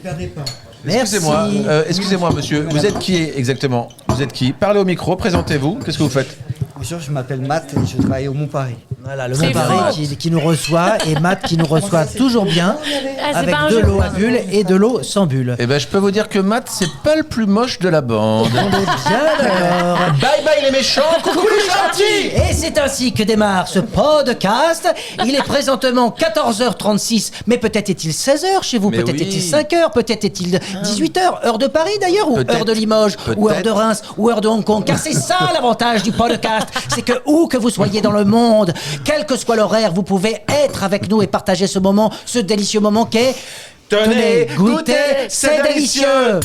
perdez pas. Excusez-moi, monsieur. Vous êtes qui exactement? Vous êtes qui? Parlez au micro, présentez-vous. Qu'est-ce que vous faites? Bonjour, je m'appelle Matt et je travaille au Mont-Paris. Voilà, le Mont-Paris qui nous reçoit et Matt qui nous reçoit toujours bien avec de l'eau à bulles et de l'eau sans bulles. Eh ben, je peux vous dire que Matt, c'est pas le plus moche de la bande. On est bien d'accord. Bye bye les méchants, coucou les gentils. Et c'est ainsi que démarre ce podcast. Il est présentement 14h36, mais peut-être est-il 16h chez vous, Mais peut-être oui. est-il 5h, peut-être est-il 18h, heure de Paris d'ailleurs, ou Peut-être. heure de Limoges, ou heure de Reims, ou heure de Hong Kong. Car c'est ça l'avantage du podcast, c'est que où que vous soyez dans le monde, quel que soit l'horaire, vous pouvez être avec nous et partager ce moment, ce délicieux moment qu'est... Tenez, goûtez, c'est délicieux.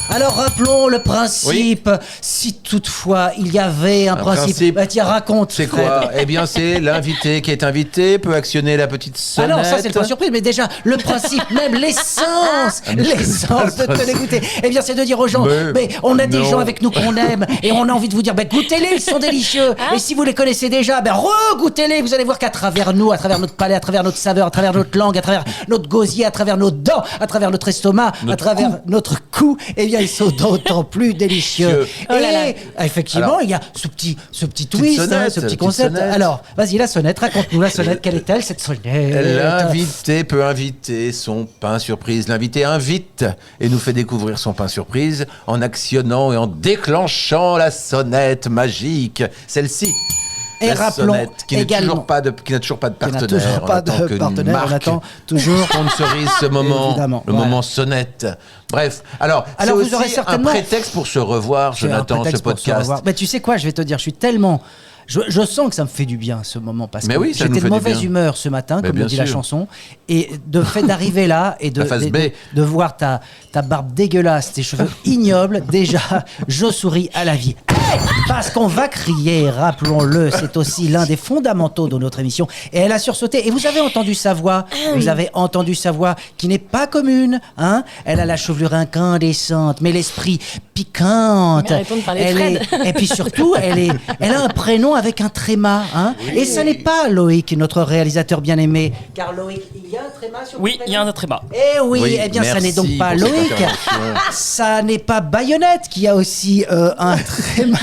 Alors rappelons le principe. Oui. Si toutefois il y avait un principe, bah tiens raconte. C'est Fred. quoi? Eh bien, c'est l'invité qui est invité peut actionner la petite sonnette. Ah non, ça c'est le point surprise, mais déjà, le principe même, l'essence de te les goûter, eh bien c'est de dire aux gens, mais on a des non. gens avec nous qu'on aime, et on a envie de vous dire, goûtez-les, ils sont délicieux, et si vous les connaissez déjà, re-goûtez-les, vous allez voir qu'à travers nous, à travers notre palais, à travers notre saveur, à travers notre langue, à travers notre gosier, à travers nos dents, à travers notre estomac, à travers notre cou, eh bien ils sont d'autant plus délicieux. Oh là là. Et effectivement, Alors, il y a ce petit twist, sonnette, ce petit petite concept. sonnette. Alors, vas-y, la sonnette, raconte-nous la sonnette, quelle est-elle cette sonnette? L'invité peut inviter son pain surprise. L'invité invite et nous fait découvrir son pain surprise en actionnant et en déclenchant la sonnette magique. Celle-ci. Et La rappelons sonnette, qui n'a également toujours pas de partenaire. toujours pas On attend de qu'une partenaire, on marque attend toujours sponsorise ce moment, Évidemment, le voilà. moment sonnette. Bref, alors c'est vous aussi aurez certainement- un prétexte pour se revoir, C'est un Jonathan, ce prétexte pour se podcast. revoir. Mais tu sais quoi, je vais te dire, je suis tellement... Je sens que ça me fait du bien ce moment parce Mais que oui, ça nous j'étais fait de du mauvaise bien. humeur ce matin, Mais comme le bien dit la sûr. chanson, et de fait d'arriver là et La face B. de voir ta barbe dégueulasse, tes cheveux ignobles, déjà je souris à la vie. Hey, parce qu'on va crier, rappelons-le, c'est aussi l'un des fondamentaux de notre émission. Et elle a sursauté. Et vous avez entendu sa voix, qui n'est pas commune, hein. Elle a la chevelure incandescente, mais l'esprit piquante. Mais arrêtons de parler de Elle Fred. et puis surtout, elle a un prénom avec un tréma, hein. Et ça n'est pas Loïc, notre réalisateur bien-aimé. Car Loïc, il y a un tréma sur Oui, ton il y a prénom un tréma. Eh oui, Oui, eh bien ça merci n'est donc pas pour cette Loïc. intervention. Ça n'est pas Bayonnette qui a aussi un tréma.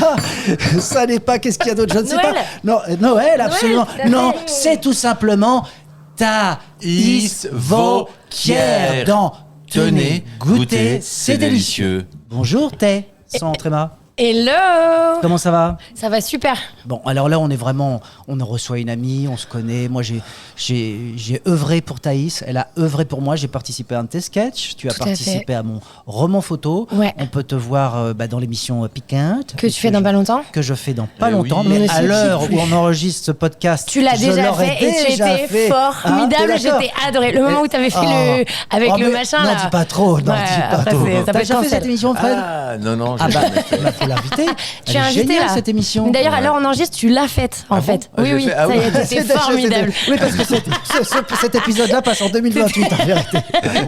Ça n'est pas, qu'est-ce qu'il y a d'autre? Je ne sais Noël. pas. Non, Noël, absolument. tout à fait. Non, c'est tout simplement Thaïs Vauquier dans Tenez, goûtez, c'est délicieux. Bonjour Thé, sans tréma. Hello. Comment ça va? Ça va super. Bon, alors là, on reçoit une amie, on se connaît. Moi, j'ai œuvré pour Thaïs, elle a œuvré pour moi. J'ai participé à un de tes sketchs, tu as Tout à participé à mon roman photo. Ouais. On peut te voir dans l'émission Piquante. Que tu fais dans pas longtemps. Que je fais dans pas Eh longtemps, oui. mais On à ne se l'heure quitte où plus. on enregistre ce podcast, Tu l'as je déjà l'aurais fait et tu déjà étais fait. formidable. Ah, t'es d'accord. J'étais adorée. Le moment où tu avais fait le avec Oh, le mais machin n'en là. dis pas trop, n'en Ouais, dis pas après, trop. ça peut T'as déjà fait cancel. cette émission, Fred? Ah non, Ah j'ai bah, jamais fait. il faut l'inviter. Tu es Elle est invité géniale, là. cette émission. Mais d'ailleurs, à Ouais. l'heure où on enregistre, tu l'as faite en bon fait. Ah, Oui, je l'ai oui. fait. Ah Ça y oui. est, c'était formidable. Oui, parce que cet épisode-là passe en 2028, en vérité.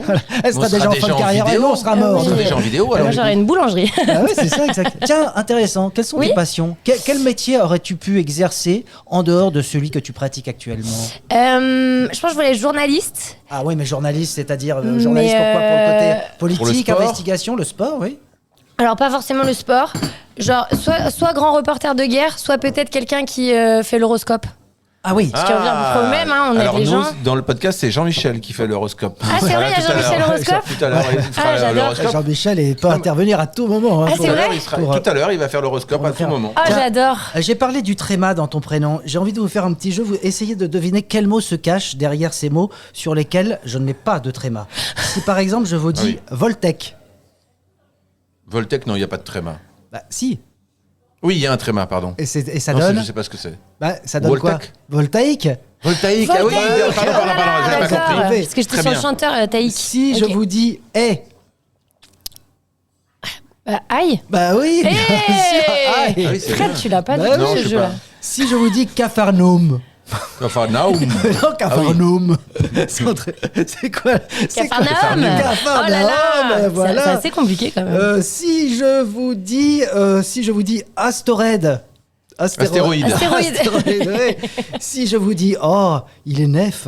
Voilà. Elle sera On déjà en fin de carrière. Et nous, on sera mort. On sera déjà en vidéo alors. Moi, du j'aurais coup. une boulangerie. Ah oui, c'est ça, exact. Tiens, intéressant. Quelles sont Oui. tes passions? Quel métier aurais-tu pu exercer en dehors de celui que tu pratiques actuellement? Je pense que je voulais être journaliste. Ah oui, mais journaliste, c'est-à-dire journaliste Mais, pourquoi? Pour le côté Pour le politique, sport investigation, le sport, oui. Alors, pas forcément le sport. Genre, soit grand reporter de guerre, soit peut-être quelqu'un qui fait l'horoscope. Ah oui. Ce qui revient à peu près au même, hein, on a Alors des nous, gens. dans le podcast, c'est Jean-Michel qui fait l'horoscope. Ah, c'est vrai, il y a tout à Jean-Michel l'heure. horoscope Tout à l'heure, il fera Ah, j'adore. l'horoscope. Jean-Michel peut intervenir à tout moment. hein, Ah, pour- c'est vrai Tout à l'heure, il va faire l'horoscope à tout faire- moment. Ah, Tiens. j'adore. J'ai parlé du tréma dans ton prénom. J'ai envie de vous faire un petit jeu. Vous essayez de deviner quel mot se cache derrière ces mots sur lesquels je n'ai pas de tréma. Si par exemple je vous dis Voltec. Voltec, non, il n'y a pas de tréma. Bah si. Oui, il y a un tréma, pardon. Et ça Non, donne. je sais pas ce que c'est. Bah, ça donne quoi? Voltac. Voltaïque. Voltaïque, ah oui, Voltaïque. pardon, j'avais pas D'accord. compris. Parce que j'étais Très sur le bien. chanteur Taïk. Si je Ok. vous dis Aïe. bah oui. Hey Ah, Ah oui, c'est Fred, bien. tu l'as pas Bah du oui. tout Non, ce je sais jeu-là. pas. Si je vous dis Capharnaüm. Enfin, Naoum. Non, Capharnaüm. C'est quoi? C'est quoi? Capharnaüm. Capharnaüm. Oh là là. Voilà. C'est assez compliqué quand même. Si je vous dis Astorède. Astéroïde. Astéroïde. Ouais. Si je vous dis oh, il est nef.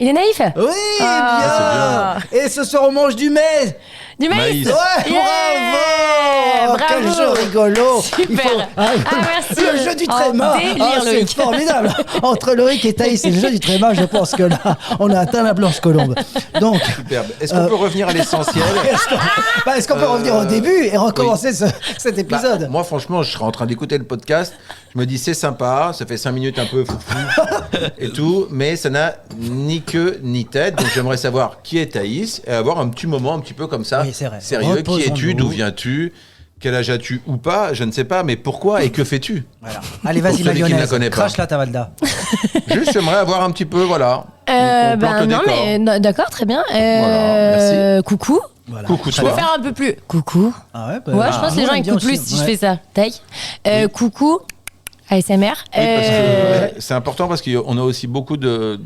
Il est naïf? Oui, Ah. bien. Et ce soir, on mange du maize. Du maïs? Maïs. Ouais, Yeah, bravo. Quel bravo. jeu rigolo. Super. merci. Le jeu du tréma. En délire, C'est Loïc. formidable. Entre Loïc et Thaïs et le jeu du tréma, je pense que là, on a atteint la blanche colombe. Donc, Superbe. Est-ce qu'on peut revenir à l'essentiel? est-ce qu'on peut revenir au début et recommencer cet Bah, épisode? moi, franchement, je serais en train d'écouter le podcast. Je me dis, c'est sympa, ça fait 5 minutes un peu foufou et tout, mais ça n'a ni queue ni tête. Donc, j'aimerais savoir qui est Thaïs et avoir un petit moment un petit peu comme ça, Oui, c'est vrai. sérieux. Qui es-tu? Reposons-nous. D'où viens-tu? Quel âge as-tu ou pas? Je ne sais pas, mais pourquoi et que fais-tu? Voilà. Allez, vas-y, Pour celui qui ne la mayonnaise. connaît pas. Crache la Tavalda. Juste, j'aimerais avoir un petit peu, voilà. on plante le Non, décor. mais d'accord, très bien. merci. Coucou. Voilà. Coucou Je peux toi. faire un peu plus. Coucou. Ah ouais, bah, Ouais, je pense que les nous, gens on aime bien écoutent plus aussi. si je Ouais. fais ça. Tac. Coucou. ASMR. Oui, parce que c'est important parce qu'on a aussi beaucoup de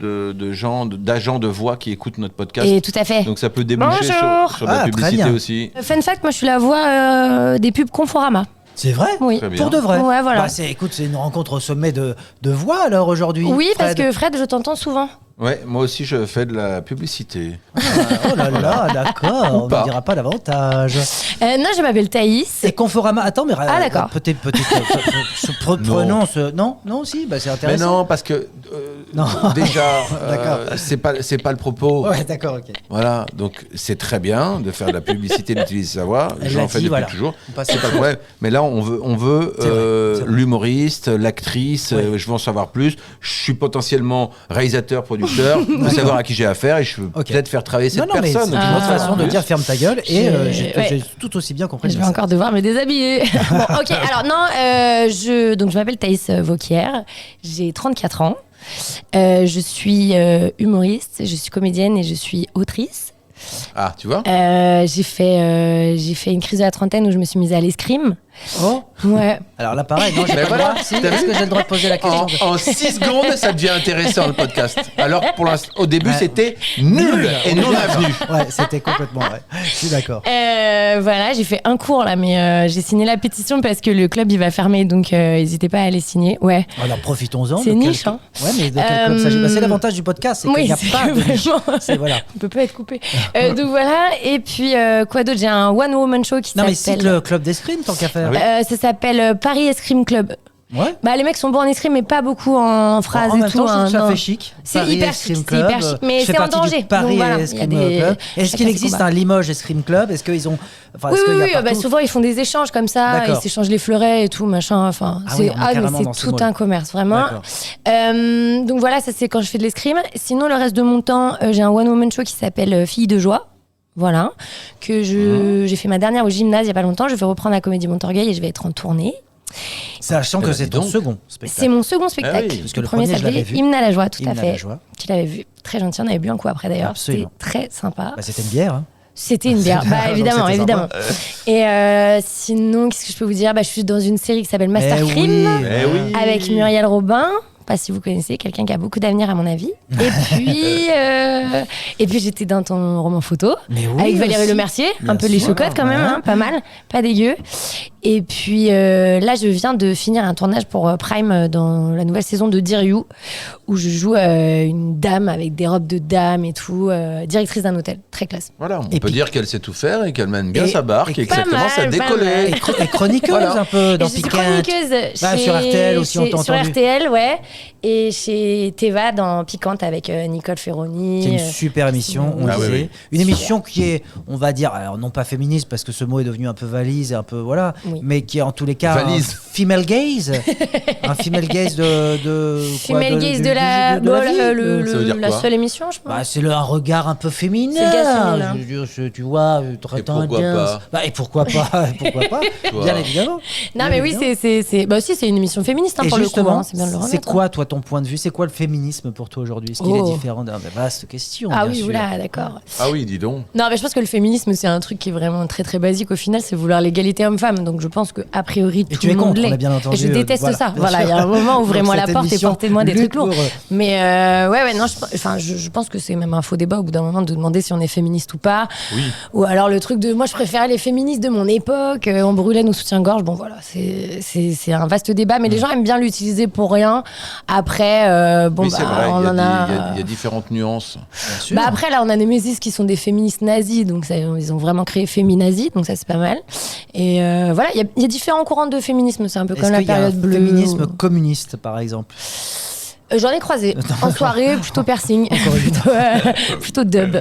gens, d'agents de voix qui écoutent notre podcast. Et tout à fait. Donc ça peut déboucher Bonjour. sur de la Ah, très publicité bien. aussi. Fun fact, moi je suis la voix des pubs Conforama. C'est vrai? Oui. Très bien. Pour de vrai? Ouais, voilà. Bah, écoute, c'est une rencontre au sommet de voix alors aujourd'hui. Oui, parce Fred. que Fred, je t'entends souvent. Ouais, moi aussi je fais de la publicité. Ah, oh là là, d'accord, Ou on pas. ne dira pas davantage. Non, je m'appelle Thaïs. Et Conforama, attends, mais Ah, d'accord. peut-être, prenons ce. Non, non, si, bah, c'est Mais intéressant. non, parce que Non. déjà, D'accord. c'est pas le propos. Ouais, d'accord, ok. Voilà, donc c'est très bien de faire de la publicité, d'utiliser sa voix. Elle J'en l'a fais dit, depuis voilà. toujours. On passe C'est à pas le problème. Mais là, on veut C'est vrai, c'est vrai. l'humoriste, l'actrice. Ouais. Je veux en savoir plus. Je suis potentiellement réalisateur, producteur. Je veux savoir à qui j'ai affaire et je veux Ok. peut-être faire travailler cette Non, non, mais c'est personne. une autre Ah. façon de dire ferme ta gueule et J'ai- ouais. j'ai tout aussi bien compris. Je vais encore devoir me déshabiller. Bon, ok, alors non, donc je m'appelle Thaïs Vauquier, j'ai 34 ans, je suis humoriste, je suis comédienne et je suis autrice. Ah, tu vois. J'ai fait une crise de la trentaine où je me suis mise à l'escrime. Oh, Ouais. alors là, pareil, non, j'ai Mais pas voilà, le droit. Si, t'as est-ce vu que j'ai le droit de poser la question En 6 secondes, ça devient intéressant le podcast. Alors pour l'instant, au début, Ouais. c'était nul et non avenu. Ouais, c'était complètement vrai. Je suis d'accord. Voilà, j'ai fait un cours là, mais j'ai signé la pétition parce que le club il va fermer, donc n'hésitez pas à aller signer. Ouais. Alors profitons-en. C'est de niche, quel- hein. Ouais, mais de quel club s'agit-il? Bah, c'est l'avantage du podcast, c'est qu'il Oui, n'y a c'est pas que de niche. vraiment, C'est voilà. on peut pas être coupé. Donc voilà, et puis quoi d'autre? J'ai un one woman show qui Non, mais s'appelle. cite le club d'escrime tant qu'à faire. Ah oui. Ça s'appelle Paris Escrime Club. Ouais. Bah les mecs sont bons en escrime mais pas beaucoup en phrases En et même tout. temps, je trouve hein, que ça non. fait chic. C'est Paris hyper Escrime chic, c'est Club, hyper chic, mais je fais c'est en partie du danger. Paris Donc voilà, Escrime il y a des- Club. Est-ce chacun qu'il ses existe combats. un Limoges Escrime Club? Est-ce qu'ils ont. Enfin, Oui, est-ce qu'il y a oui, bah, partout souvent ils font des échanges comme ça, D'accord. ils s'échangent les fleurets et tout, machin. Enfin, Ah oui, on est mais carrément dans c'est ce tout mode. un commerce, vraiment. D'accord. Donc voilà, ça c'est quand je fais de l'escrime. Sinon, le reste de mon temps, j'ai un one-woman show qui s'appelle Filles de joie. Voilà, que j'ai fait ma dernière au gymnase il y a pas longtemps. Je vais reprendre la Comédie Montorgueil et je vais être en tournée. Sachant que bah, c'est dis ton donc. second C'est spectacle. mon second spectacle. Ah oui, parce que le premier, je s'appelait l'avais vu. Hymne à la joie, tout Hymne à à fait. la joie. Tu l'avais vu, très gentil. On avait bu un coup après d'ailleurs. C'était Absolument. très sympa. Bah, c'était une bière. Hein. C'était une bière, bah Donc évidemment, c'était évidemment. Et sinon, qu'est-ce que je peux vous dire? Bah, je suis dans une série qui s'appelle Master Eh Crime oui. Eh oui. avec Muriel Robin. Pas si vous connaissez, quelqu'un qui a beaucoup d'avenir à mon avis. Et puis j'étais dans ton roman photo Mais oui, avec Valérie aussi. Lemercier, Bien un peu les sûr, chocottes quand même, ouais. hein, pas mal, pas dégueu. Et puis là, je viens de finir un tournage pour Prime dans la nouvelle saison de Dear You, où je joue une dame avec des robes de dame et tout, directrice d'un hôtel, très classe. Voilà, on Et peut puis- dire qu'elle sait tout faire et qu'elle mène bien Et- sa barque et- et que Pas ça commence à mal, pas décoller. mal. Et chroniqueuse Voilà. un peu dans Et je suis Piquante. chroniqueuse Ah, sur RTL aussi, on t'a sur entendu. RTL, ouais. Et chez Teva dans Piquante avec Nicole Ferroni. C'est une super émission, on Ah oui, disait. oui. Une émission qui est, on va dire, alors non pas féministe parce que ce mot est devenu un peu valise et un peu voilà, Oui. mais qui est en tous les cas Valise. un female gaze, un female gaze de quoi, Female Gaze de la, de la bon, vie, Ça veut dire la quoi seule émission, je pense. Bah, c'est un regard un peu féminin. C'est le gars féminin. Je veux dire, tu vois, très Et pourquoi tendance. pas Bah, et pourquoi pas, pourquoi pas, Toi. bien évidemment. Non, Bien mais oui, évidemment. c'est bah aussi c'est une émission féministe hein, Et pour le coup. justement, Hein, c'est bien de le remettre. c'est quoi, toi, ton point de vue? C'est quoi le féminisme pour toi aujourd'hui? Est-ce qu'il Oh. est différent d'un vaste question? Ah bien oui, sûr. oula, d'accord. Ah oui, dis donc. Non, mais je pense que le féminisme, c'est un truc qui est vraiment très très basique au final, c'est vouloir l'égalité homme-femme. Donc je pense que a priori Et tout tu le es monde contre, on l'est. a bien entendu. Et je déteste voilà, ça. bien Voilà, sûr. il y a un moment, Donc, ouvrez-moi la cette porte et émission portez-moi des lutte trucs lourds. pour, Mais non, je pense que c'est même un faux débat au bout d'un moment de demander si on est féministe ou pas. Oui. Ou alors le truc de moi je préférais les féministes de mon époque, on brûlait nos soutiens-gorge. Bon voilà, c'est un vaste débat, mais les gens aiment bien l'utiliser pour rien. Après, bon Oui, c'est bah, vrai, on en a. il y a différentes nuances. Bien sûr. Bah après là on a des Némésis qui sont des féministes nazis, donc ça, ils ont vraiment créé Féminazi, donc ça c'est pas mal. Et voilà, il y a différents courants de féminisme, c'est un peu Est-ce comme la qu'il y a un période bleue. féminisme communiste, par exemple? J'en ai croisé en soirée, plutôt piercing, plutôt dub.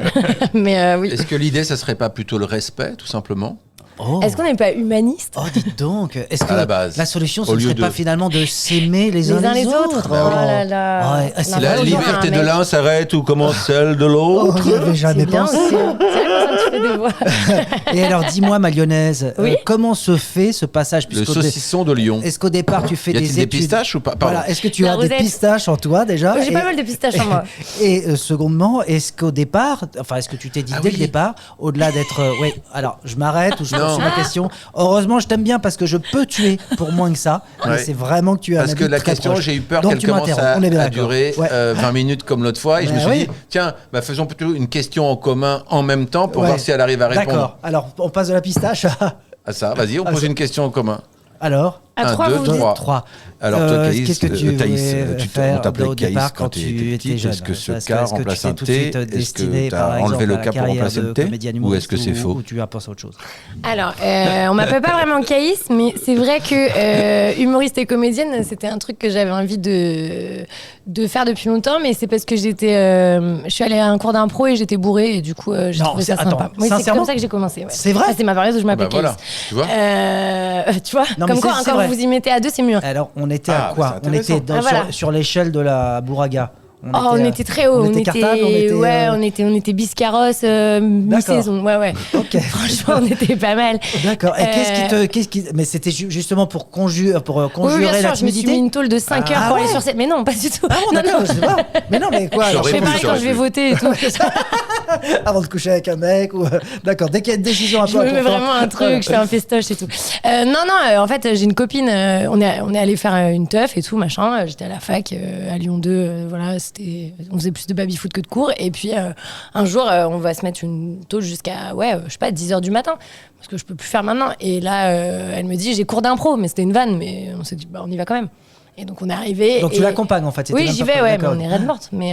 Mais oui. Est-ce que l'idée, ça serait pas plutôt le respect, tout simplement? Oh. Est-ce qu'on n'est pas humaniste? Oh, dites donc. Est-ce que À la base, la solution, ce au ne lieu serait de- pas finalement de s'aimer les uns les autres? Bah Oh oui. là là. Ouais, c'est Non, La vrai, bonjour, liberté un de mec. l'un s'arrête ou commence celle de Oh, l'autre. j'y avais jamais C'est bien pensé. aussi. C'est vrai que ça, tu fais des voix. Et alors, dis-moi, ma lyonnaise, Oui. comment se fait ce passage? Le saucisson de Lyon. Est-ce qu'au départ, tu fais Y a-t-il des des études? pistaches ou pas? Pardon. Voilà. Est-ce que tu La as des rosette. pistaches en toi déjà? J'ai pas mal de pistaches en moi. Et secondement, est-ce qu'au départ, enfin, est-ce que tu t'es dit Ah dès oui. le départ, au-delà d'être, oui, alors je m'arrête ou je Non. pose ma question. Heureusement, je t'aime bien parce que je peux tuer pour moins que ça. Mais Ouais. c'est vraiment que tu as un Parce que avis la très question, proche. j'ai eu peur Donc, qu'elle tu commence m'interromps. On est bien à d'accord. durer Ouais. 20 minutes comme l'autre fois. Et je me Bah suis oui. dit, tiens, faisons plutôt une question en commun en même temps pour Ouais. voir si elle arrive à répondre D'accord. Alors, on passe de la pistache à. à ça. Vas-y, on pose ça- une question en commun. Alors. À Un, trois, deux, vous dites. trois. 3. Alors, toi, Caïs, qu'est-ce que tu Thaïs, voulais on faire t'appelait au Caïs départ quand tu étais petit. jeune? Est-ce que ce Est-ce K que remplace tu un t'es tout de suite T? Est-ce destiné, que tu par as enlevé exemple, le à la K pour carrière remplacer de le T? comédienne Ou est-ce que c'est humoriste faux? ou tu as pensé à autre chose? Alors, on m'appelle pas vraiment Caïs, mais c'est vrai que humoriste et comédienne, c'était un truc que j'avais envie de faire depuis longtemps, mais c'est parce que je suis allée à un cours d'impro et j'étais bourrée et du coup j'ai Non, trouvé ça attends, sympa. Oui, c'est sincèrement comme ça que j'ai commencé. Ouais. C'est vrai? Ah, c'est ma période où je m'appelais Bah voilà, Caïs. tu vois. Tu vois, Non, mais comme quoi, c'est quand vrai. vous vous y mettez à deux, c'est mieux. Alors, on était Ah, à quoi? bah, c'est On intéressant. était Ah, voilà. sur l'échelle de la Bourraga. On était très haut, on était cartable, on était, ouais, on était biscarrosse mi-saison, ouais. Ok. Franchement, on était pas mal. D'accord. Et qu'est-ce qui, mais c'était justement pour conjurer Oui, bien la sûr, je me suis mis timidité. une tôle de 5 heures Ah pour ouais. aller sur cette. Mais non, pas du tout. Ah bon, Non, d'accord, non. je sais pas. Mais non, mais quoi? alors, J'aurais Je fais pu, pareil quand j'aurais je vais pu. voter et tout. avant de coucher avec un mec ou d'accord. Dès qu'il y a une décision un Je peu me mets importante. vraiment un truc, Voilà. je fais un festoche et tout. Non, en fait, j'ai une copine, on est allé faire une teuf et tout, machin. J'étais à la fac à Lyon 2, voilà, on faisait plus de baby-foot que de cours. Et puis, un jour, on va se mettre une tôle jusqu'à, je sais pas, 10h du matin, parce que je peux plus faire maintenant. Et là, elle me dit, j'ai cours d'impro, mais c'était une vanne, mais on s'est dit, on y va quand même. Et donc, on est arrivé. Donc tu l'accompagnes en fait. c'était Oui, j'y n'importe vais, quoi, ouais, mais d'accord. on est raide morte. Mais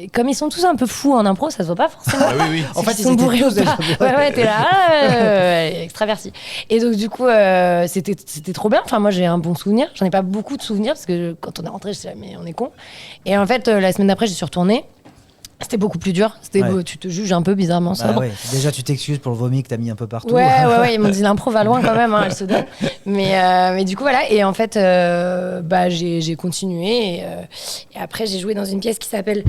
et comme ils sont tous un peu fous en impro, ça se voit pas forcément. Ah oui, oui. En fait, Ils sont étaient bourrés tous ou pas. déjà bourrés. Ouais, t'es là, extraverti. Et donc, du coup, c'était trop bien. Enfin, moi, j'ai un bon souvenir. J'en ai pas beaucoup de souvenirs parce que quand on est rentré, je disais, mais on est con. Et en fait, la semaine d'après, j'y suis retournée. C'était beaucoup plus dur. Ouais. Tu te juges un peu bizarrement Bah sobre. ouais. Déjà, tu t'excuses pour le vomi que t'as mis un peu partout. Ouais, ils m'ont dit l'impro va loin quand même, elle se donne. Mais du coup, voilà. Et en fait, j'ai continué. Et après, j'ai joué dans une pièce qui s'appelle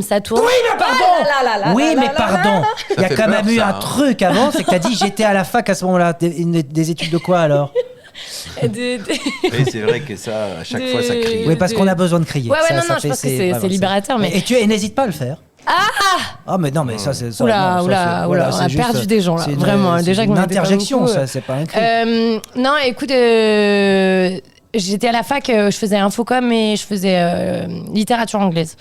Ça tourne. Oui, mais pardon Oui, mais pardon. Il y a fait quand même peur, eu ça, un hein. truc avant, c'est que t'as dit j'étais à la fac à ce moment-là. Des études de quoi alors? De- Et c'est vrai que ça, à chaque fois, ça crie. Oui, parce qu'on a besoin de crier. Ouais, Ça, non, ça je fait- pense que c'est vraiment, libérateur. Mais... Et n'hésite pas à le faire. Ah mais non, mais ça c'est ça. Oula, non, ça, oula, c'est- oula, c'est on a juste- perdu des gens, là. c'est Vraiment, c'est déjà que une on était pas interjection, beaucoup, ça, c'est pas un cri. Non, écoute, j'étais à la fac, je faisais infocom et je faisais littérature anglaise.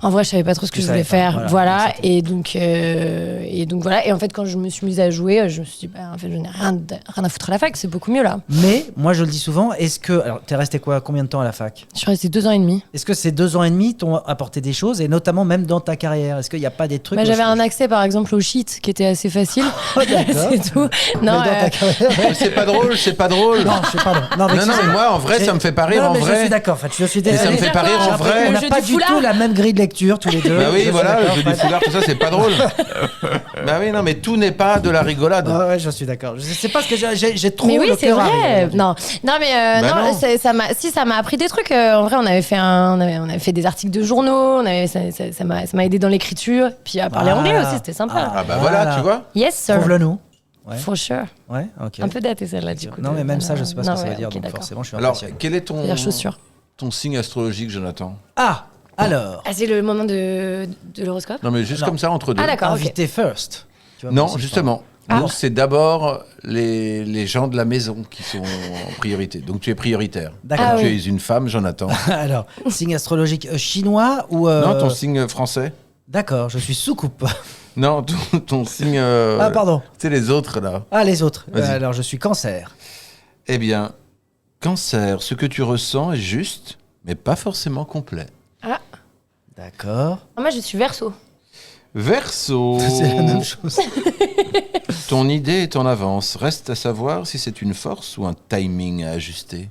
En vrai, je savais pas trop ce que Tu je voulais savais pas, faire, voilà, voilà. Et donc voilà. Et en fait, quand je me suis mise à jouer, je me suis dit, en fait, je n'ai rien à foutre à la fac, c'est beaucoup mieux là. Mais moi je le dis souvent, alors t'es resté combien de temps à la fac? Je suis restée 2 ans et demi. Est-ce que ces 2 ans et demi t'ont apporté des choses et notamment même dans ta carrière? Est-ce qu'il n'y a pas des trucs? J'avais un accès par exemple au shit qui était assez facile. d'accord. C'est tout. Mais Non, dans ta carrière. Mais c'est pas drôle, c'est pas drôle. Non, je sais pas. Non, Non, mais moi, en vrai, ça me fait pas rire, non, en mais je vrai. suis d'accord. En fait, je suis Mais ça me désolé. fait pas rire, en vrai. On n'a Le jeu pas du du foulard. tout la même grille de lecture tous les deux. Bah Je oui, suis voilà, le d'accord, jeu du ouais. foulard, tout ça, c'est pas drôle. Bah oui, non, mais tout n'est pas de la rigolade. Ah ouais, je suis d'accord. Je sais pas ce que j'ai trop Mais oui, le c'est cœur à vrai. rire. Non, mais Bah non. ça m'a appris des trucs. En vrai, on avait fait des articles de journaux. Ça m'a aidé dans l'écriture. Puis à parler Voilà. anglais aussi, c'était sympa. Ah bah voilà, tu vois. Yes, sir. Prouve-le nous. Ouais. For sure. Ouais, ok. Un peu daté celle-là, du coup. Non, mais même ça, je sais pas ce que Non, ça veut ouais, dire. ok, Donc d'accord. forcément, je suis Alors, impressionné. quel est C'est-à-dire chaussures. ton signe astrologique, Jonathan? Ah, alors. Ah, c'est le moment de l'horoscope. Non, mais juste Non. comme ça, entre deux. Ah, d'accord. ok. Invité first. Tu vois, Non, mais c'est justement. Nous, c'est d'abord les gens de la maison qui sont en priorité. Donc tu es prioritaire. D'accord. Comme Ah tu oui. es une femme, Jonathan. Alors, signe astrologique chinois ou... Non, ton signe français. D'accord, je suis soucoupe. Non, ton signe... Ah, pardon. Tu sais, les autres, là. Ah, les autres. Vas-y. Alors, je suis cancer. Eh bien, Cancer, ce que tu ressens est juste, mais pas forcément complet. D'accord. Moi, je suis Verseau. Verseau, C'est la même chose. ton idée est en avance. Reste à savoir si c'est une force ou un timing à ajuster.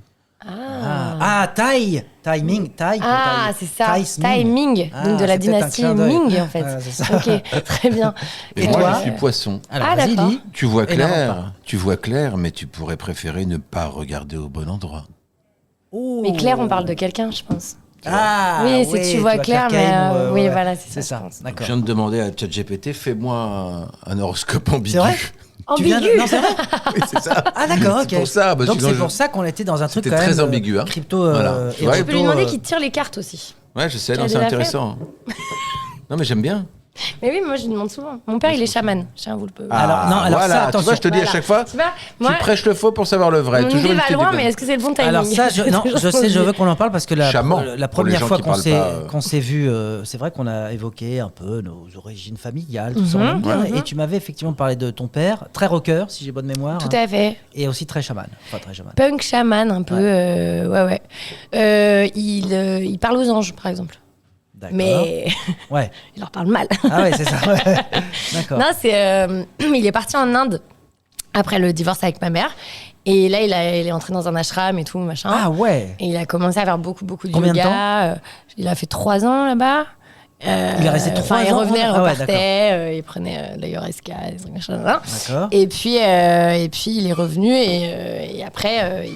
Taille. Timing. Taille. Ah, c'est ça. Timing. Timing. Ah, Donc de la c'est peut-être un dynastie clin d'œil. Ming, en fait. Voilà, c'est ça. Ok, très bien. Et, Et moi, toi je suis poisson. Alors, Ah, vas-y, d'accord. dis. Tu vois Énerve clair, mais tu pourrais préférer ne pas regarder au bon endroit. Oh. Mais Claire, on parle de quelqu'un, je pense. Ah, Oui, c'est tu vois clair, mais Kane, oui, voilà, c'est ça, ça. je pense. Je D'accord. viens de demander à ChatGPT, fais-moi un horoscope ambigu. C'est vrai Tu viens de- Ambigu. Non, c'est vrai. Oui, c'est ça. Ah, d'accord, ok. C'est pour ça, bah, Donc, sinon, c'est je- pour ça qu'on était dans un truc C'était quand très même, ambigu, hein. Crypto. Voilà. Tu vois, Tu peux lui demander qu'il tire les cartes aussi. Ouais, je sais, Tu non, l'as c'est déjà intéressant. Non, mais j'aime bien. Mais oui, moi, je lui demande souvent. Mon père, il est chaman. Chien, vous le pouvez. Alors, non, alors voilà, ça, tu attention. vois, je te dis à Voilà. chaque fois, Tu vois, moi, tu prêches le faux pour savoir le vrai. mon Toujours idée une va petite loin, déconne. mais est-ce que c'est le bon timing Alors ça, non, je sais, je veux qu'on en parle parce que la Chaman, première pour les gens fois qui qu'on parlent s'est pas, qu'on s'est vu, c'est vrai qu'on a évoqué un peu nos origines familiales, tout ça, Mhm, on aime bien. mhm. Et tu m'avais effectivement parlé de ton père, très rocker, si j'ai bonne mémoire, Tout à fait. et aussi très chaman. Enfin, très chaman. Punk chaman, un peu. Ouais. Il parle aux anges, par exemple. D'accord. Mais Ouais. il leur parle mal. Ah ouais, c'est ça. Ouais. D'accord. Non, il est parti en Inde après le divorce avec ma mère. Et là, il est entré dans un ashram et tout, machin. Ah ouais. Et il a commencé à faire beaucoup de Combien de yoga. Il a fait 3 ans là-bas. Il est resté 3 ans. Il revenait, Ah ouais, repartait. Il prenait d'ailleurs SK, des trucs machin. D'accord. Et puis il est revenu et après,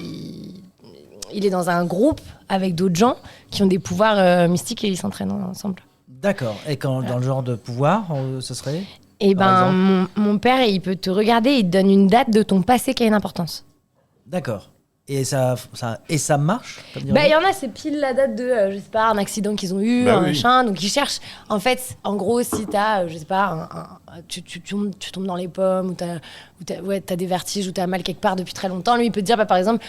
il est dans un groupe avec d'autres gens qui ont des pouvoirs mystiques et ils s'entraînent ensemble. D'accord. Et quand dans le genre de pouvoir, ce serait Et Par mon père, il peut te regarder, il te donne une date de ton passé qui a une importance. D'accord. Et ça marche comme dirait Bah, il y l'autre en a, c'est pile la date de, je sais pas, un accident qu'ils ont eu, Bah un oui. machin. Donc ils cherchent. En fait, en gros, si t'as, je sais pas, tu tombes dans les pommes, ou t'as des vertiges, ou t'as mal quelque part depuis très longtemps, lui, il peut te dire, bah, par exemple,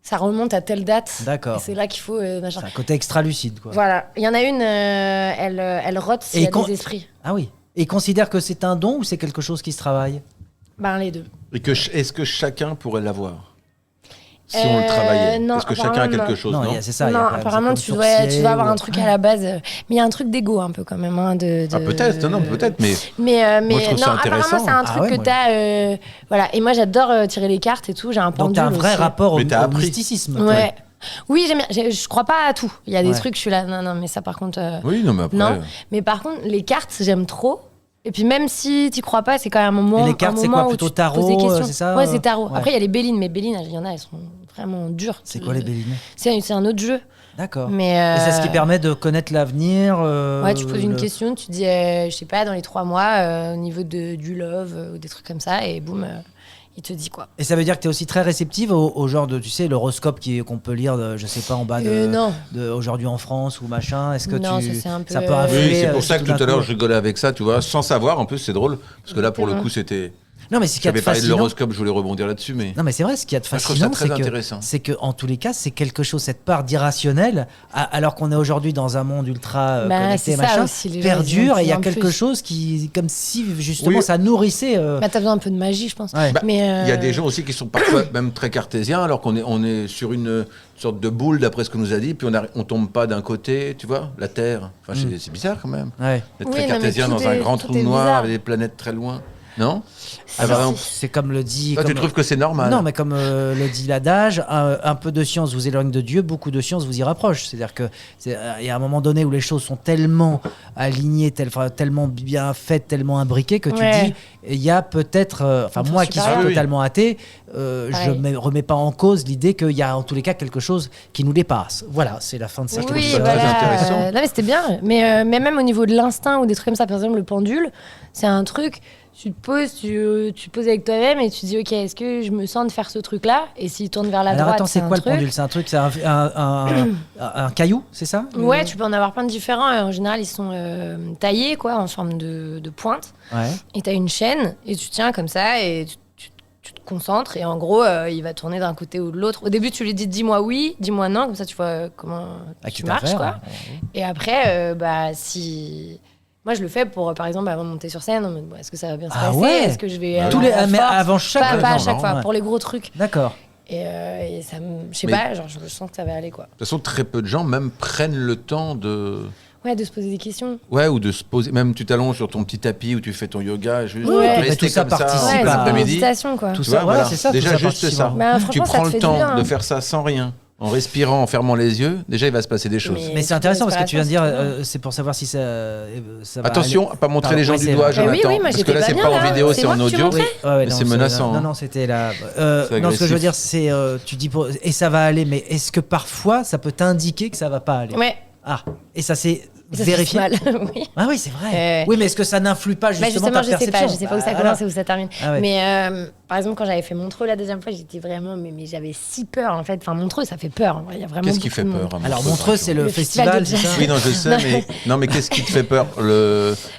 ça remonte à telle date. D'accord. Et c'est là qu'il faut, machin. C'est un côté extra lucide, quoi. Voilà. Il y en a une, elle rote s'il y a des esprits. Ah oui. Et il considère que c'est un don ou c'est quelque chose qui se travaille Ben, les deux. Et est-ce que chacun pourrait l'avoir si on le travaillait? non, Est-ce que chacun a apparemment, quelque chose, Non, non c'est ça. il y a Non, quand même- apparemment, c'est tu comme dois sourcier avoir ou- un truc à la base. Mais il y a un truc d'ego un peu quand même. Hein, Ah, peut-être, non, peut-être, mais Mais Moi, je trouve ça non, apparemment, intéressant. c'est un Ah truc ouais, que moi, t'as. Voilà. Et moi, j'adore tirer les cartes et tout. J'ai un Donc pendule t'as un vrai aussi. rapport au, Mais t'as au appris. mysticisme. Ouais. Oui, j'aime bien. Je crois pas à tout. Il y a des Ouais. trucs, je suis là. Non, mais ça, par contre. oui, non, mais après. Non. Mais par contre, les cartes, j'aime trop. Et puis même si t'y crois pas, c'est quand même un moment. Et les cartes, un c'est moment quoi, où plutôt tu te poses tarot, des questions. c'est ça Ouais, c'est tarot. Ouais. Après, il y a les Bélines, mais Bélines, il y en a, elles sont vraiment dures. C'est quoi les bélines C'est un autre jeu. D'accord. Mais Et c'est ce qui permet de connaître l'avenir. Ouais, tu poses une le- question, tu dis, je sais pas, dans les 3 mois, au niveau du love, ou des trucs comme ça, et boum, il te dit quoi. Et ça veut dire que tu es aussi très réceptive au genre de, tu sais, l'horoscope qu'on peut lire, je sais pas, en bas de, Non. aujourd'hui en France ou machin. Est-ce que Non, tu, ça, c'est un peu, ça peut influer Oui, c'est pour ça que d'un tout à l'heure coup je rigolais avec ça, tu vois, sans savoir. En plus, c'est drôle parce que là, pour le Exactement. coup, c'était. Non, mais ce qu'il y a de J'avais parlé de fascinant. l'horoscope, je voulais rebondir là-dessus, mais. Non, mais c'est vrai, ce qu'il y a de Moi, je trouve fascinant, ça très c'est intéressant. que en tous les cas, c'est quelque chose, cette part d'irrationnel, alors qu'on est aujourd'hui dans un monde ultra Bah, connecté, c'est ça machin, aussi, les gens, ils perdure, ont et il y a en quelque plus. chose qui, comme si justement Oui. ça nourrissait. Bah, t'as besoin un peu de magie, je pense. Ouais. Bah, Mais, Il y a des gens aussi qui sont parfois même très cartésiens, alors on est sur une sorte de boule, d'après ce qu'on nous a dit, puis on tombe pas d'un côté, tu vois, la Terre. Enfin, c'est bizarre quand même. Ouais. D'être Oui, très non, mais cartésien tout dans un est- grand tout trou est noir bizarre. avec des planètes très loin. Non Alors, par exemple, c'est comme le dit. toi, tu comme- trouves que c'est normal? Non, mais comme le dit l'adage, un peu de science vous éloigne de Dieu, beaucoup de science vous y rapproche. C'est-à-dire que il y a un moment donné où les choses sont tellement alignées, tellement bien faites, tellement imbriquées que tu Ouais. dis, il y a peut-être, enfin Un moi truc qui suis supérieur. totalement athée, je Pareil. ne remets pas en cause l'idée qu'il y a en tous les cas quelque chose qui nous dépasse. Voilà, c'est la fin de cette trouve Oui, ça très voilà. intéressant. Non, mais c'était bien. Mais même au niveau de l'instinct ou des trucs comme ça, par exemple, le pendule, c'est un truc. tu te poses, tu poses avec toi-même et tu te dis, ok, est-ce que je me sens de faire ce truc-là? Et s'il tourne vers la Alors droite, attends, c'est un quoi le truc. pendule? C'est un truc, c'est un caillou, c'est ça? Ouais, tu peux en avoir plein de différents. En général, ils sont taillés, quoi, en forme de pointe. Ouais. Et t'as une chaîne et tu tiens comme ça et tu te concentres et en gros, il va tourner d'un côté ou de l'autre. Au début, tu lui dis dis-moi oui, dis-moi non, comme ça tu vois comment À tu qui t'as marches, affaire, quoi. hein. Et après, si... Moi, je le fais pour, par exemple, avant de monter sur scène, en mode, bon, est-ce que ça va bien se Ah passer? ouais. Est-ce que je vais... Tous avoir les, la mais force avant chaque. Pas à non, chaque non, fois, ouais. pour les gros trucs. D'accord. Et ça me... Je sais Mais- pas, genre, je sens que ça va aller, quoi. De toute façon, très peu de gens même prennent le temps de... Ouais, de se poser des questions. Ouais, ou de se poser. Même tu t'allonges sur ton petit tapis où tu fais ton yoga, juste Ouais. rester Mais tout ça comme ça participe en Ouais, à- fin c'est une d'après-midi. méditation, quoi. Tout Tu ça, vois, voilà, voilà. c'est ça. Déjà, tout ça juste participe ça. à- Bah, Tu franchement, ça prends te le fait du temps bien, de hein. faire ça sans rien, en respirant, en fermant les yeux. Déjà, il va se passer des choses. Mais c'est intéressant parce que tu viens de dire, Inspiration, c'est pour savoir si ça va Attention à pas montrer Pardon, les gens oui, du c'est doigt, vrai. Eh oui, Jonathan. oui, moi, parce que j'étais là, pas c'est bien, pas en là. vidéo, C'est c'est moi en que tu audio. montrais Ouais, Mais non, c'est menaçant. Non, c'était là. C'est Non, ce que je veux agressif. dire, c'est, tu dis et ça va aller, mais est-ce que parfois ça peut t'indiquer que ça va pas aller? Ouais, Ah, et ça c'est et ça se vérifié. passe mal, oui. Ah oui, c'est vrai. Oui, mais est-ce que ça n'influe pas Bah justement ta justement, je sais pas, perception? je sais pas où ça Bah, commence voilà. et où ça termine. Ah ouais. Mais par exemple, quand j'avais fait Montreux la deuxième fois, j'étais vraiment, mais j'avais si peur en fait. Enfin, Montreux, ça fait peur. En vrai. Il y a vraiment Qu'est-ce qui beaucoup fait de peur monde. à Alors Montreux, Montreux, par c'est exemple le Le festival festival, de c'est ça? Oui, non, je sais, mais qu'est-ce qui te fait peur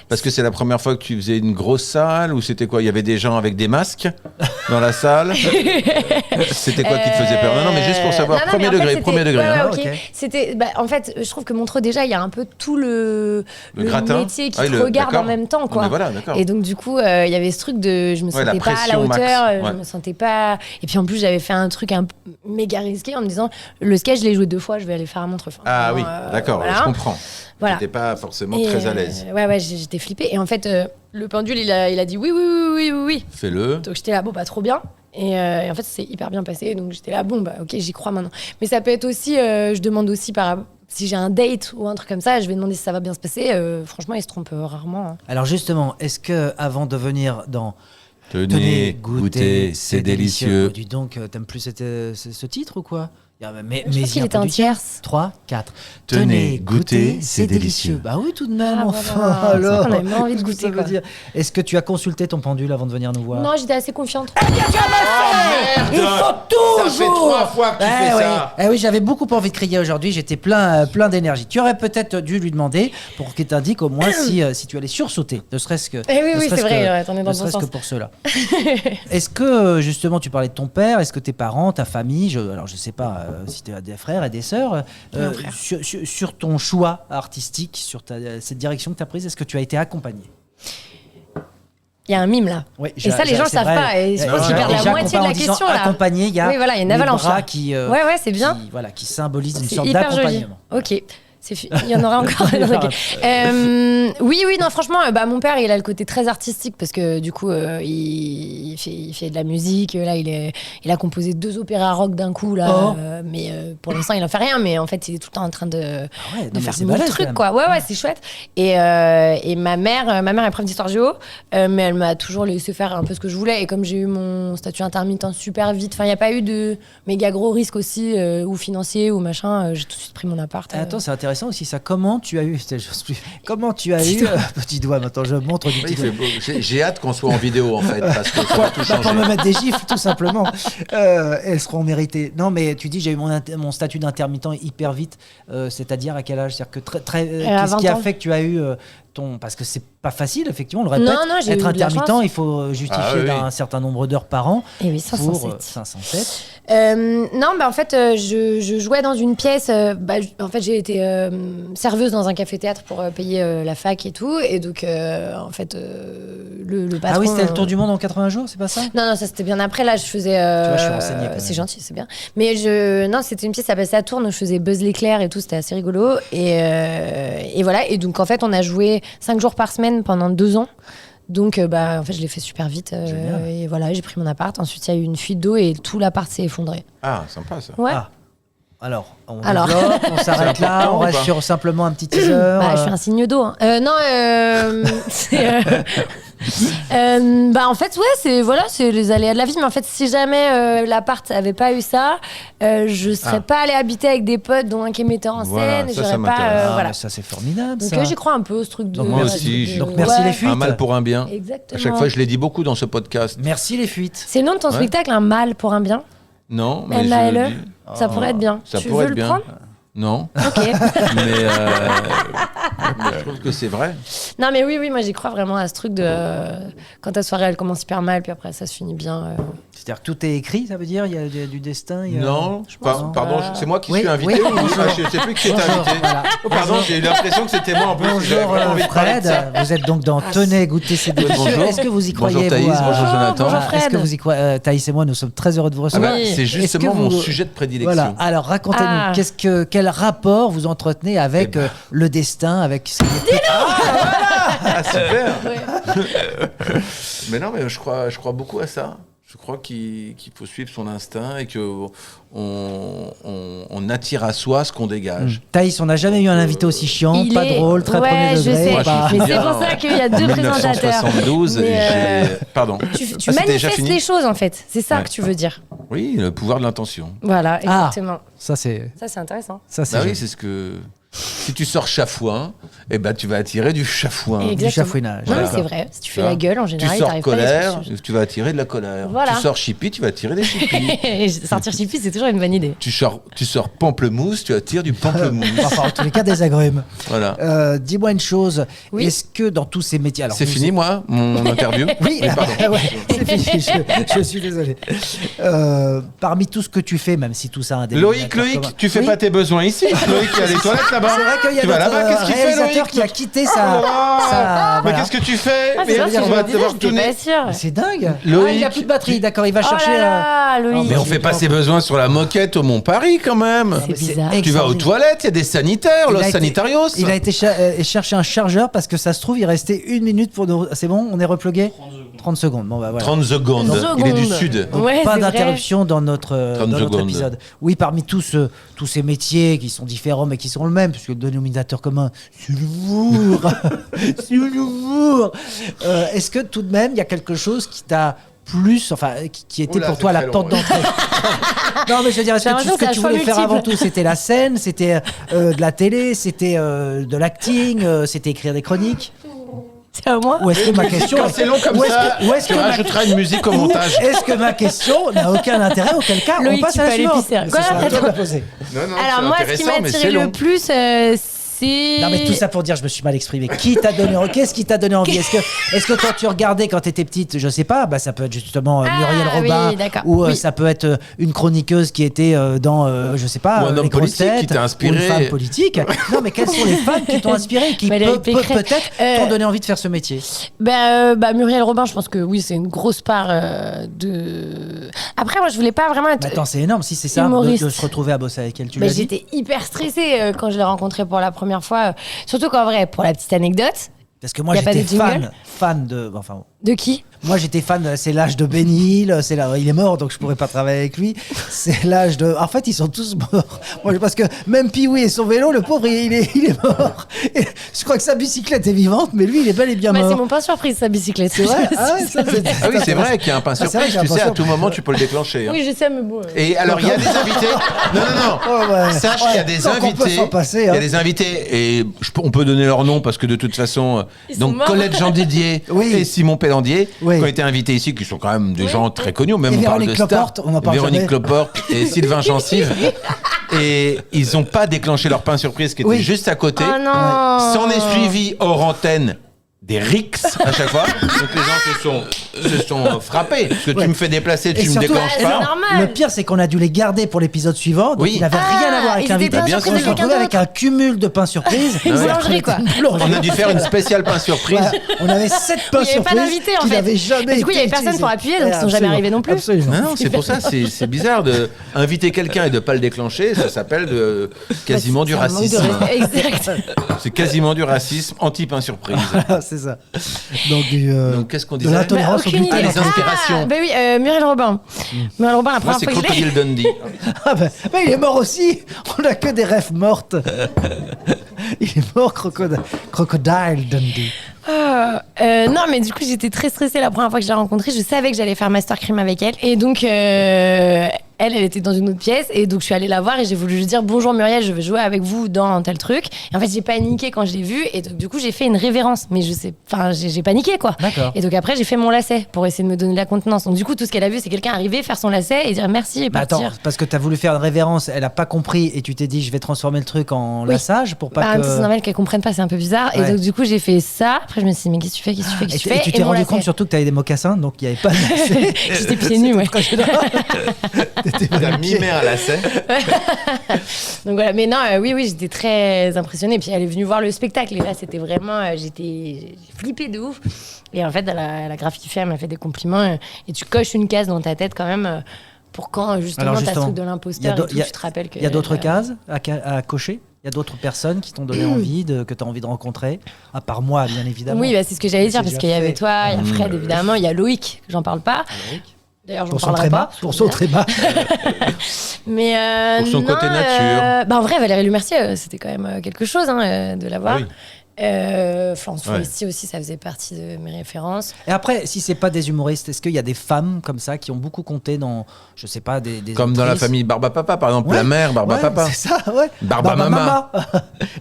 Parce que c'est la première fois que tu faisais une grosse salle ou c'était quoi? Il y avait des gens avec des masques dans la salle. C'était quoi qui te faisait peur? Non, mais juste pour savoir. Non, non, Premier mais en degré, fait, premier c'était- degré. ouais, hein. ouais, ok. Ok. C'était, bah, en fait, je trouve que Montreux déjà, il y a un peu tout le gratin. métier qui Ah, te le- regarde d'accord. en même temps, Non, quoi. mais voilà, d'accord. Et donc du coup, il y avait ce truc de, je me Ouais, la sentais pas à la pression max. hauteur, Ouais. je me sentais pas. Et puis en plus, j'avais fait un truc un peu méga risqué en me disant, le sketch, je l'ai joué 2 fois, je vais aller faire à Montreux. Enfin, Ah oui, vraiment, d'accord, voilà. je comprends. Voilà. T'étais pas forcément Et, très à l'aise. Ouais, j'étais flippée. Et en fait, le pendule, il a dit oui, oui, oui, oui, oui, oui. Fais-le. Donc j'étais là, bon, pas trop bien. Et en fait, c'est hyper bien passé. Donc j'étais là, bon, bah ok, j'y crois maintenant. Mais ça peut être aussi, je demande aussi si j'ai un date ou un truc comme ça, je vais demander si ça va bien se passer. Franchement, ils se trompent rarement, hein. Alors justement, est-ce que avant de venir dans Tenez, goûtez, c'est délicieux. Oh, dis donc, t'aimes plus ce titre ou quoi? Mais Je pense qu'il était en tierce. 3, 4. Tenez, goûtez, c'est délicieux. Bah oui, tout de même, Ah, enfin. voilà. C'est Alors, vrai qu'on avait même envie de qu'est-ce que goûter, ça veut quoi. dire Est-ce que tu as consulté ton pendule avant de venir nous voir? Non, j'étais assez confiante. Il faut toujours. Ça fait 3 fois que tu fais oui. ça. Eh oui, j'avais beaucoup envie de crier aujourd'hui. J'étais plein d'énergie. Tu aurais peut-être dû lui demander pour qu'il t'indique au moins si tu allais sursauter, ne serait-ce que. Eh oui, ne oui, serait-ce c'est vrai, que- ouais, t'en es dans ne le bon serait-ce que sens. pour cela. Est-ce que justement tu parlais de ton père? Est-ce que tes parents, ta famille, alors je sais pas si tu as des frères et des sœurs, Un frère. sur ton choix artistique, sur cette direction que tu as prise, est-ce que tu as été accompagné? Il y a un mime là. Oui, Et ça, les gens le savent pas. Et je pense qu'ils perdent la moitié de la question là. Accompagné, il y a Oui, voilà, il y a une les avalanche, bras là. qui, Ouais, c'est bien. qui symbolisent une C'est sorte hyper joli. d'accompagnement. Ok. Il y en aura encore. Il y en aura. Ok. Oui, non, franchement, mon père, il a le côté très artistique parce que du coup, il fait de la musique. Là, il a composé 2 opéras rock d'un coup là. Oh. Mais pour l'instant, il en fait rien. Mais en fait, il est tout le temps en train de ouais, non, de mais faire c'est mille balèze, quand trucs, même. quoi. Ouais, c'est chouette. Et ma mère est prof d'histoire géo, mais elle m'a toujours laissé faire un peu ce que je voulais. Et comme j'ai eu mon statut intermittent super vite, enfin, il n'y a pas eu de méga gros risques aussi, ou financiers ou machin. J'ai tout de suite pris mon appart. Attends, c'est intéressant aussi ça. Comment tu as eu Comment tu as eu petit doigt maintenant je montre du Oui, petit il doigt. fait beau. J'ai hâte qu'on soit en vidéo en fait, parce que ça va tout Bah, changer. pour me mettre des gifles tout simplement. Elles seront méritées. Non mais tu dis j'ai eu mon statut d'intermittent hyper vite. C'est-à-dire à quel âge? C'est-à-dire que À qu'est-ce qui 20 a ans. fait que tu as eu parce que c'est pas facile effectivement, on le répète. Non, j'ai être eu de la intermittent, chance. il faut justifier Ah, oui. d'un certain nombre d'heures par an. Et oui, Pour 507. 507. Non, en fait, je jouais dans une pièce. En fait, j'ai été serveuse dans un café-théâtre pour payer la fac et tout. Et donc, en fait, le patron. Ah oui, c'était le tour du monde en 80 jours, c'est pas ça? Non, ça c'était bien après. Là, je faisais. Tu vois, je suis renseignée, quand même. C'est gentil, c'est bien. Mais non, c'était une pièce qui s'appelle Saturne. Je faisais Buzz l'éclair et tout. C'était assez rigolo. Et voilà. Et donc, en fait, on a joué 5 jours par semaine pendant 2 ans. Donc, en fait, je l'ai fait super vite. Génial. Et voilà, j'ai pris mon appart. Ensuite, il y a eu une fuite d'eau et tout l'appart s'est effondré. Ah, sympa ça. Ouais. Ah. Alors, on Alors. développe, on s'arrête C'est là, important on ou reste pas sur simplement un petit teaser. Bah, je fais un signe d'eau. Hein. Non, c'est. En fait, c'est les aléas de la vie. Mais en fait, si jamais l'appart avait pas eu ça, je serais pas allée habiter avec des potes dont un qui est metteur en Voilà, scène. ça J'aurais m'intéresse. pas, Ah, voilà. mais ça, c'est formidable. Donc ça. j'y crois un peu ce truc de. Donc, moi aussi, Donc, merci les fuites. Un mal pour un bien. Exactement. À chaque fois, je l'ai dit beaucoup dans ce podcast. Merci les fuites. C'est le nom de ton Ouais. spectacle, un mal pour un bien. Non, mais MALE. je dis- Ça pourrait être bien. Ça tu pourrait veux être le bien. prendre? Non, Ok. mais je trouve que c'est vrai. Non, mais oui, moi j'y crois vraiment à ce truc de. Quand ta soirée elle commence hyper mal, puis après ça se finit bien. C'est-à-dire que tout est écrit, ça veut dire? Il y a du destin? il y a- Non, pardon, c'est moi qui Oui, suis invité oui, ou bonjour. je sais plus qui était Bonjour, invité. voilà. Oh, pardon, j'ai eu l'impression que c'était moi en plus. J'avais Bonjour vraiment envie de parler de Fred, ça. vous êtes donc dans Tenez, goûtez ces délicieux. bonjour. Est-ce que vous y croyez Bonjour Thaïs, vous, à- bonjour Jonathan. Bonjour Est-ce que Fred. vous y croyez Thaïs et moi, nous sommes très heureux de vous Ah bah, recevoir. Oui. c'est Est-ce justement que mon vous- sujet de prédilection. Voilà. Alors racontez-nous, Ah. quel rapport vous entretenez avec Eh ben. le destin, avec ce qui est Ah, super. Ouais. Mais non, mais je crois beaucoup à ça. Je crois qu'il faut suivre son instinct et que on attire à soi ce qu'on dégage. Thaïs, on n'a jamais eu un invité aussi chiant, Il pas est- drôle, très ouais, premier je degré. sais. Moi, je pas- suis Mais bien c'est pour ça qu'il y a deux en présentateurs. 1972, et Mais, j'ai... Pardon. Tu Ah, c'était déjà manifestes fini les choses en fait. C'est ça Ouais. que tu veux dire. Oui, le pouvoir de l'intention. Voilà, Ah. exactement. Ça c'est Ça, c'est intéressant. ça c'est Bah oui, joli. c'est ce que... Si tu sors chafouin, eh ben, tu vas attirer du chafouin. Exactement. chafouinage. Non, mais Voilà. c'est vrai. Si tu fais Tu vois. la gueule, en Tu général, sors t'arrives pas à colère, les tu vas attirer de la colère. Voilà. Tu sors chippie, tu vas attirer des chippies. Sortir chippie, c'est toujours une bonne idée. tu sors pamplemousse, tu attires du pamplemousse. Enfin, en tous les cas, des agrumes. Voilà. Dis-moi une chose. Oui. Est-ce que dans tous ces métiers, alors C'est vous- fini, moi, mon interview Oui, pardon. ouais, c'est fini. Je suis désolé. Parmi tout ce que tu fais, même si tout ça a un Loïc, tu fais pas tes besoins ici. Loïc, il y a les toilettes là-bas. C'est vrai qu'il y a Tu vas notre là-bas, qu'est-ce qu'il fait, réalisateur Loïc qui a quitté sa. Mais voilà. qu'est-ce que tu fais Ah, c'est Mais vrai, on je va me disais, devoir j'étais tourner. pas sûre. Mais c'est dingue. Loïc. Ah, il a plus de batterie, d'accord, il va Oh chercher. là là, Loïc. Mais on fait pas ses besoins sur la moquette au Mont-Paris quand même. C'est bizarre. Tu vas aux toilettes, il y a des sanitaires, Il Los a été- Sanitarios. Il a été chercher un chargeur parce que ça se trouve, il restait 1 minute pour nous. C'est bon, on est replugué 30 secondes. Bon, bah voilà. 30 secondes. Il est du Secondes. sud. Donc, Ouais, pas c'est vrai. d'interruption dans notre 30 secondes. épisode. Oui, parmi tous ces métiers qui sont différents mais qui sont le même, puisque le dénominateur commun, c'est l'humour. C'est l'humour. Est-ce que tout de même, il y a quelque chose qui t'a plus, enfin, qui était Oula, pour c'est toi la très porte long, d'entrée? Non, mais je veux dire, est-ce J'ai que tout l'impression ce que que tu c'est un voulais choix faire avant multiple. tout, c'était la scène, c'était de la télé, c'était de l'acting, c'était écrire des chroniques? C'est à moi. Ou est-ce que ma question, Quand c'est long comme ou est-ce ça, que- ou est-ce tu que ma- rajouteras une musique au montage. est-ce que ma question n'a aucun intérêt? Auquel cas, Loïc, on passe tu à la peux aller suivante. pisser. Ce Quoi, sera à toi de attends. la poser. Non, Alors, moi, ce qui m'a attiré le plus, c'est. Non, mais tout ça pour dire, je me suis mal exprimé. Qui t'a donné envie? Qu'est-ce qui t'a donné envie? Est-ce que quand tu regardais quand t'étais petite, je sais pas, bah ça peut être justement Ah, Muriel Robin, oui, d'accord. ou Oui. ça peut être une chroniqueuse qui était dans, je sais pas, Ou un homme les grosses politique qui têtes, t'a inspiré. ou une femme politique. Non, mais quelles sont les femmes qui t'ont inspiré, qui Valérie Pécresse. peut-être t'ont donné envie de faire ce métier? Muriel Robin, je pense que oui, c'est une grosse part de. Après, moi, je voulais pas vraiment être. Mais attends, c'est énorme si c'est ça, humoriste. de se retrouver à bosser avec elle. Tu Bah, l'as dit? j'étais hyper stressée quand je l'ai rencontrée pour la première fois. Surtout qu'en vrai, pour la petite anecdote, Parce que moi y a pas j'étais de jingle fan de. Enfin, de qui? moi j'étais fan, c'est l'âge de Bénil, c'est là, il est mort donc je pourrais pas travailler avec lui. C'est l'âge de. En fait, ils sont tous morts. Moi, parce que même Pee-wee et son vélo, le pauvre, il est mort. Et je crois que sa bicyclette est vivante, mais lui, il est bel et bien Bah, mort. c'est mon pain surprise, sa bicyclette. C'est vrai. Ah ouais, ça, c'est- Ah oui, c'est vrai qu'il y a un pain c'est vrai surprise, qu'il y a un tu pain sais, à surprise. tout moment, tu peux le déclencher. hein. Oui, je sais, mais bon. Et alors, il y a des invités. Non. Oh, ouais. Sache qu'il y a des Donc, on peut invités. s'en passer, Il y hein. a des invités, et on peut donner leur nom parce que de toute façon. Ils sont Donc, morts. Colette Jean Didier Oui. et Simon Pélandier, Oui. qui ont été invités ici, qui sont quand même des gens très connus. Même Et on parle Véronique de stars. Cloporte, on en parle Véronique jamais. Cloporte et Sylvain Gencive. Et ils n'ont pas déclenché leur pain surprise qui était Oui. juste à côté. Oh non. S'en est suivi hors antenne des rixes à chaque fois. Donc les gens se sont frappés. Parce que Ouais. tu me fais déplacer, Et tu me surtout, déclenches c'est pas. normal. Le pire, c'est qu'on a dû les garder pour l'épisode suivant. Donc Oui. il n'avait rien à voir avec ils étaient l'invité. pas Bien surpris On sûr. se de quelqu'un retrouvait avec d'autre. un cumul de pain surprise. Une boulangerie, quoi. Une boulangerie. On a dû faire une spéciale pain surprise. Voilà. On avait 7 pains Il y avait pas surprises d'invité, en qui fait. n'avaient jamais Et du coup, il y avait été personne utilisés. pour appuyer, donc ils sont jamais Absolument. arrivés non plus. Absolument. Non, c'est pour ça, c'est bizarre de inviter quelqu'un et de pas le déclencher. Ça s'appelle quasiment du C'est un manque de racisme. respect. Exact. C'est quasiment du racisme anti-pain surprise. Ah, c'est ça. Donc, Donc qu'est-ce qu'on de disait l'intolérance au Aucune gluten. idée. les inspirations. Ah, bah oui, Muriel Robin. Muriel Robin, la Moi, première c'est fois que je l'ai. Crocodile Dundee. Ah bah, il est mort aussi. On n'a que des rêves mortes. Il est mort, Crocodile Dundee. Non, mais du coup, j'étais très stressée la première fois que je l'ai rencontrée. Je savais que j'allais faire Master Crime avec elle. Et donc, elle était dans une autre pièce. Et donc, je suis allée la voir et j'ai voulu lui dire bonjour Muriel, je veux jouer avec vous dans tel truc. Et en fait, j'ai paniqué quand je l'ai vue. Et donc, du coup, j'ai fait une révérence. Mais j'ai paniqué, quoi. D'accord. Et donc, après, j'ai fait mon lacet pour essayer de me donner de la contenance. Donc, du coup, tout ce qu'elle a vu, c'est quelqu'un arriver, faire son lacet et dire merci et Bah partir. attends, parce que t'as voulu faire une révérence, elle a pas compris et tu t'es dit je vais transformer le truc en lassage pour pas Bah, que. c'est normal qu'elle comprenne pas, c'est un peu bizarre. Ouais. Et donc, du coup, j'ai fait ça. Après, je me suis dit, mais qu'est-ce que tu fais, qu'est-ce que tu fais, qu'est-ce que tu fais Et tu t'es mon rendu lacet. compte surtout que t'avais des mocassins, donc il y avait pas de lacet. J'étais pieds nus, ouais. T'as mimé un lacet. Donc voilà, mais non, oui, j'étais très impressionnée. Puis elle est venue voir le spectacle et là, c'était vraiment, j'ai flippé de ouf. Et en fait, la graphifiée, elle m'a fait des compliments et tu coches une case dans ta tête quand même pour quand justement t'as ce truc de l'imposteur et tout, tu te rappelles que. Il y a d'autres cases à cocher. Il y a d'autres personnes qui t'ont donné envie, que tu as envie de rencontrer, à part moi, bien évidemment. Oui, bah, c'est ce que j'allais dire C'est parce déjà qu'il y avait fait. toi, il y a Fred évidemment, il y a Loïc, j'en parle pas. D'ailleurs, j'en Pour son parlerai tréma, pas. pour son tréma. Mais Pour son non, côté nature. Bah en vrai, Valérie Lemercier, c'était quand même quelque chose de la voir. Ah oui. Florence Ouais. Foresti aussi, ça faisait partie de mes références. Et après, si c'est pas des humoristes, est-ce qu'il y a des femmes comme ça qui ont beaucoup compté dans, je sais pas, des Comme dans la actrices famille Barba Papa, par exemple, Ouais. la mère Barba Ouais, Papa. c'est ça, ouais. Barba Mama.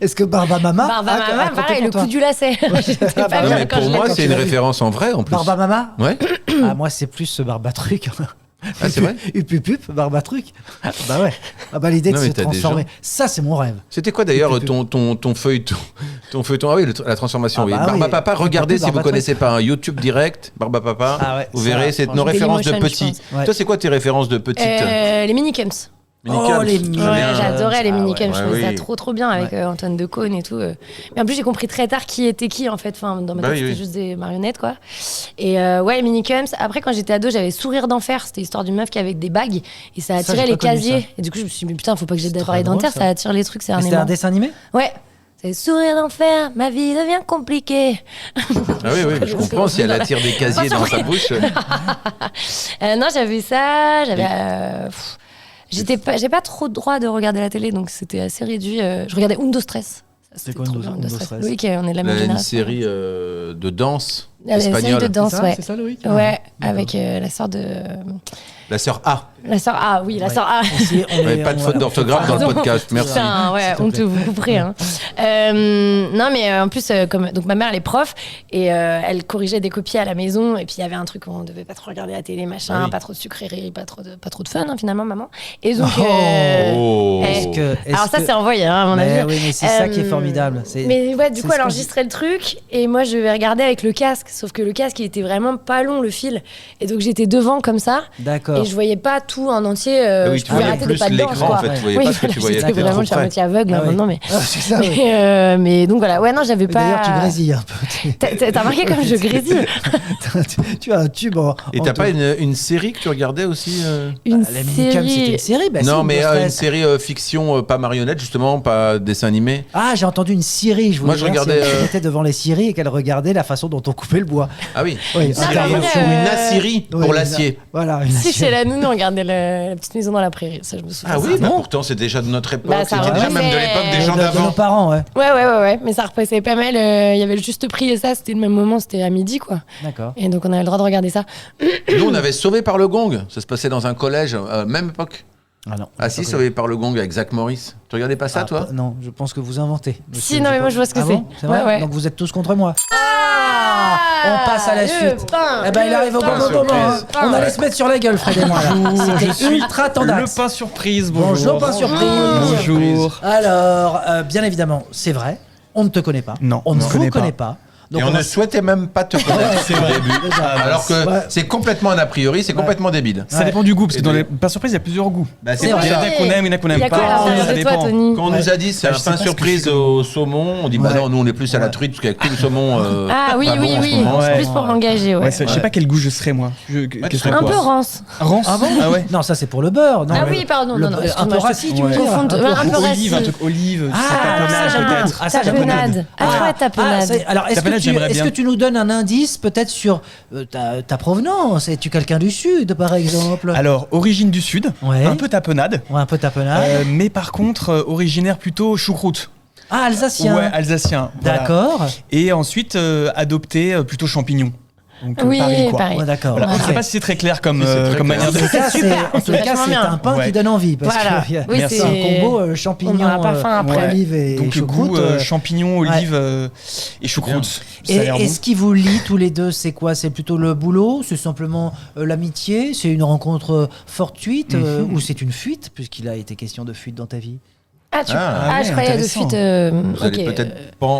Est-ce que Barba Mama Barba a Mama, compté pareil, pour le toi coup du lacet. J'étais pas bah Non, bien mais quand pour je l'ai moi, quand c'est tu une l'as vu. référence en vrai, en plus. Barba Mama Ouais. Ah, moi, c'est plus ce Barba Truc. Ah, c'est vrai. Up, Barba Truc. Bah ouais. Ah bah l'idée de Non, se mais t'as des transformer. gens- Ça, c'est mon rêve. C'était quoi d'ailleurs ton feuilleton Ah oui, la transformation. Ah oui. bah Barba oui. Papa, regardez si Barba vous connaissez pas un YouTube direct, Barba Papa. Ah ouais, vous ça, verrez, c'est nos franchement. références de Dailymotion, je petits. pense. Ouais. Toi, c'est quoi tes références de petites Les minicums. Minicums. Oh, les Très minicums. bien. Ouais, j'adorais les Ah ouais. minicums, je Ouais, trouvais oui. ça trop bien avec Antoine Decaune et tout. Mais en plus, j'ai compris très tard qui était qui en fait. Enfin, dans ma Bah tête, oui, c'était oui. juste des marionnettes quoi. Et ouais, minicums. Après, quand j'étais ado, j'avais Sourire d'enfer. C'était l'histoire d'une meuf qui avait des bagues et ça Ça, attirait j'ai les pas connu casiers. ça. Et du coup, je me suis dit, mais putain, faut pas que j'ai C'est d'appareil très drôle, dentaire, ça. ça attire les trucs, c'est un C'était un aimant. dessin animé Ouais. C'est Sourire d'enfer, ma vie devient compliquée. Ah oui, oui, je comprends si elle attire des casiers dans sa bouche. Non, j'avais ça, j'avais. J'ai pas trop le droit de regarder la télé, donc c'était assez réduit. Je regardais Undo Stress. Ça, C'est quoi, trop Undo bien, Stress Oui, on est de la même Une génération. série de danse La série espagnole. de danse, ouais. C'est ça, Loïc Ouais, avec la sœur de. La sœur A. La sœur A, oui, la Ouais. sœur A. Aussi, on Ouais, est- pas de on- faute on- d'orthographe dans le Pardon. podcast, merci. Putain, ouais, S'il te on plaît. vous couperez. Hein. Non, mais en plus, comme donc ma mère, elle est prof et elle corrigeait des copies à la maison. Et puis il y avait un truc où on devait pas trop regarder la télé, machin, Ah oui. pas trop de sucreries, pas trop de fun, hein, finalement, maman. Et donc. Oh. Est-ce que- est-ce Alors ça, que- c'est envoyé, hein, à mon Mais avis. oui, mais c'est ça qui est formidable. Mais ouais, du c'est coup, ce elle qu'on enregistrait le truc et moi, je vais regarder avec le casque. Sauf que le casque, il était vraiment pas long, le fil. Et donc, j'étais devant comme ça. D'accord. Et je voyais pas tout en entier. Ah oui, Je tu pouvais voyais rater des plus pas de danse, l'écran, quoi. en fait, tu voyais Oui, pas ce que tu voilà, voyais. j'étais T'étais vraiment, trop je suis à près. moitié aveugle Ah oui. maintenant, mais. Ah, c'est ça, oui. Mais donc voilà, ouais, non, j'avais Mais pas. D'ailleurs, tu grésilles un peu. T'as remarqué comme je grésille. Tu as un tube en. Et en t'as tout. pas une série que tu regardais aussi Une La Minicum, c'était une série bah, Non, si, mais Undo une Stress. série fiction, pas marionnette, justement, pas dessin animé. Ah, j'ai entendu une Syrie. Je voulais Moi, je voir si regardais, elle était devant les Syries et qu'elle regardait la façon dont on coupait le bois. Ah oui. Oui, Une série intervention. sur une assyrie Oui, pour une- l'acier. Voilà. Une Si, Syrie. chez la nounou, on regardait la petite maison dans la prairie. Ça, je me souviens. Ah oui, bon pourtant c'est déjà de notre époque, Bah, ça c'était déjà remontait- même de l'époque des gens De nos d'avant. parents, ouais. Ouais. Mais ça repassait pas mal. Il y avait le juste prix et ça, c'était le même moment, c'était à midi, quoi. D'accord. Et donc, on avait le droit de regarder ça. Nous on avait Sauvé par le Gong, ça se passait dans un collège, même époque. Ah non. Ah si, Sauvé par le Gong avec Zach Morris. Tu regardais pas ça toi Non, je pense que vous inventez. Si, non, mais moi, je vois ce que Ah c'est. bon C'est vrai Ouais. Donc vous êtes tous contre moi. Ah, on passe à la suite. Eh ben, il arrive au bon pain moment. surprise. On allait se mettre sur la gueule, Fred et moi. là. C'était ultra Le tendax. pain surprise, Bonjour, pain surprise. Bonjour. Alors, bien évidemment, c'est vrai. On ne te connaît pas. Non, on ne on vous connaît connaît pas. pas. Donc Et on va ne souhaitait même pas te connaître C'est au vrai. début. Déjà. Alors que Ouais. c'est complètement un a priori, c'est complètement débile. Ça Ouais. dépend du goût, parce que Et dans de- les pains surprises, il y a plusieurs goûts. Bah, C'est Il y vrai. en a qu'on aime, il y en a qu'on Il y n'aime a quoi à pas. l'intérieur Ça de toi, dépend. Tony Quand on nous a dit c'est Ah, un je sais pain pas ce que surprise je fais. au saumon, on dit bah Ouais. non, nous on est plus à la truite parce qu'avec tout le saumon. Ah oui, pas bon en ce moment. Ouais. Plus pour engager, ouais. Ouais, je sais pas quel goût je serais, moi. Qu'est-ce que Un quoi peu rance. Rance. Ah bon ouais. Non, ça c'est pour le beurre. Non, Ah mais oui, pardon, le- non, non, un excuse-moi, peu je- rassis, tu Ouais. veux dire. Confonds- Un peu- un peu Olive, un rassis. truc olive. Ah, tapenade, ça, j'aime peut-être. beaucoup. Ah, ça, j'aime Tapenade. Ah, ouais, tapenade. Alors, est-ce Tapenade, j'aimerais est-ce bien. que tu nous donnes un indice peut-être sur ta provenance? Es-tu quelqu'un du Sud, par exemple? Alors, origine du Sud, Ouais. un peu tapenade, Ouais, un peu tapenade. mais par contre, originaire plutôt choucroute. Ah, alsacien. Ouais, alsacien. Voilà. D'accord. Et ensuite, adopté plutôt champignon. Donc, Oui, Paris, quoi. pareil. Ouais, d'accord. Voilà. Ok. Je sais pas si c'est très clair comme, Oui, c'est très comme clair. manière En de... tout cas, C'est vachement c'est bien. un pain Ouais. qui donne envie. Parce Voilà. que Oui, Merci. c'est un combo champignon, on n'aura pas faim après. olive et Donc le choucroute. goût champignon, olive et choucroute. Ça a Et, l'air et bon. ce qui vous lie tous les deux, c'est quoi? C'est plutôt le boulot? C'est simplement l'amitié? C'est une rencontre fortuite? Ou c'est une fuite? Puisqu'il a été question de fuite dans ta vie. Ah, Ah, je ouais, croyais de intéressant. suite. Vous allez peut-être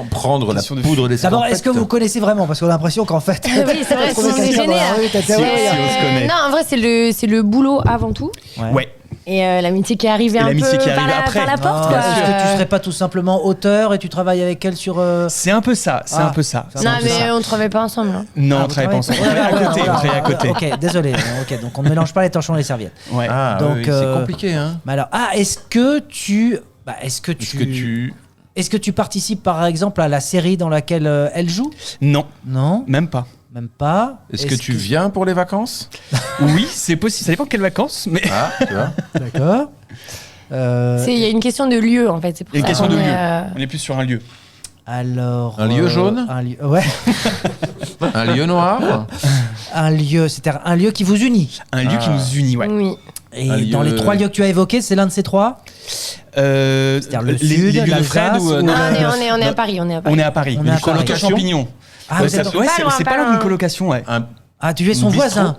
prendre la Question de poudre des D'abord, est-ce que salopettes. vous connaissez vraiment? Parce qu'on a l'impression qu'en fait. Oui, c'est vrai, t'as trouvé on est quelqu'un gêné, dans la hein. rue, t'as dit, Si, ah ouais, si, on se connaît. Non, en vrai, c'est le boulot avant tout. Ouais. Et l'amitié qui est arrivée Et un peu l'amitié qui par arrive après. la porte. Ah, quoi. est-ce que tu serais pas tout simplement auteur et tu travailles avec elle sur. C'est un peu ça, c'est Ah. un peu ça. C'est Non, un peu mais ça. on ne travaillait pas ensemble. hein. Non, Ah, on vous travaille pas ensemble. On travaillez- travaille à côté, voilà, on travaille à côté. Ok, désolé. Ok, donc on ne mélange pas les torchons et les serviettes. Ouais. Ah, Donc, oui, c'est euh, compliqué, hein. Mais alors, est-ce que tu. Est-ce que tu participes par exemple à la série dans laquelle elle joue? Non, Non, même pas. même pas. Est-ce que tu viens pour les vacances? Oui, c'est possible. Ça dépend de quelles vacances, mais Ah, tu vois. D'accord. Il y a une question de lieu en fait. C'est pour il y a une ça question de qu'on est, lieu. On est plus sur un lieu. Alors. Un lieu jaune? Un lieu, ouais. Un lieu noir? Un lieu, c'est-à-dire un lieu qui vous unit. Un lieu qui nous unit, ouais. Oui. Et Un dans lieu- les 3 lieux que tu as évoqués, c'est l'un de ces 3? C'est-à-dire le sud, lieux de l'Alsace Fred ou ou- non, Ah, on est à Paris. On est à Paris. on est à Paris. On est à Une coloc Paris. champignon. Ah, vous êtes- Ouais, Pas loin, c'est pas pas loin loin. d'une colocation, ouais. Ah, tu es son Une bistrot. voisin.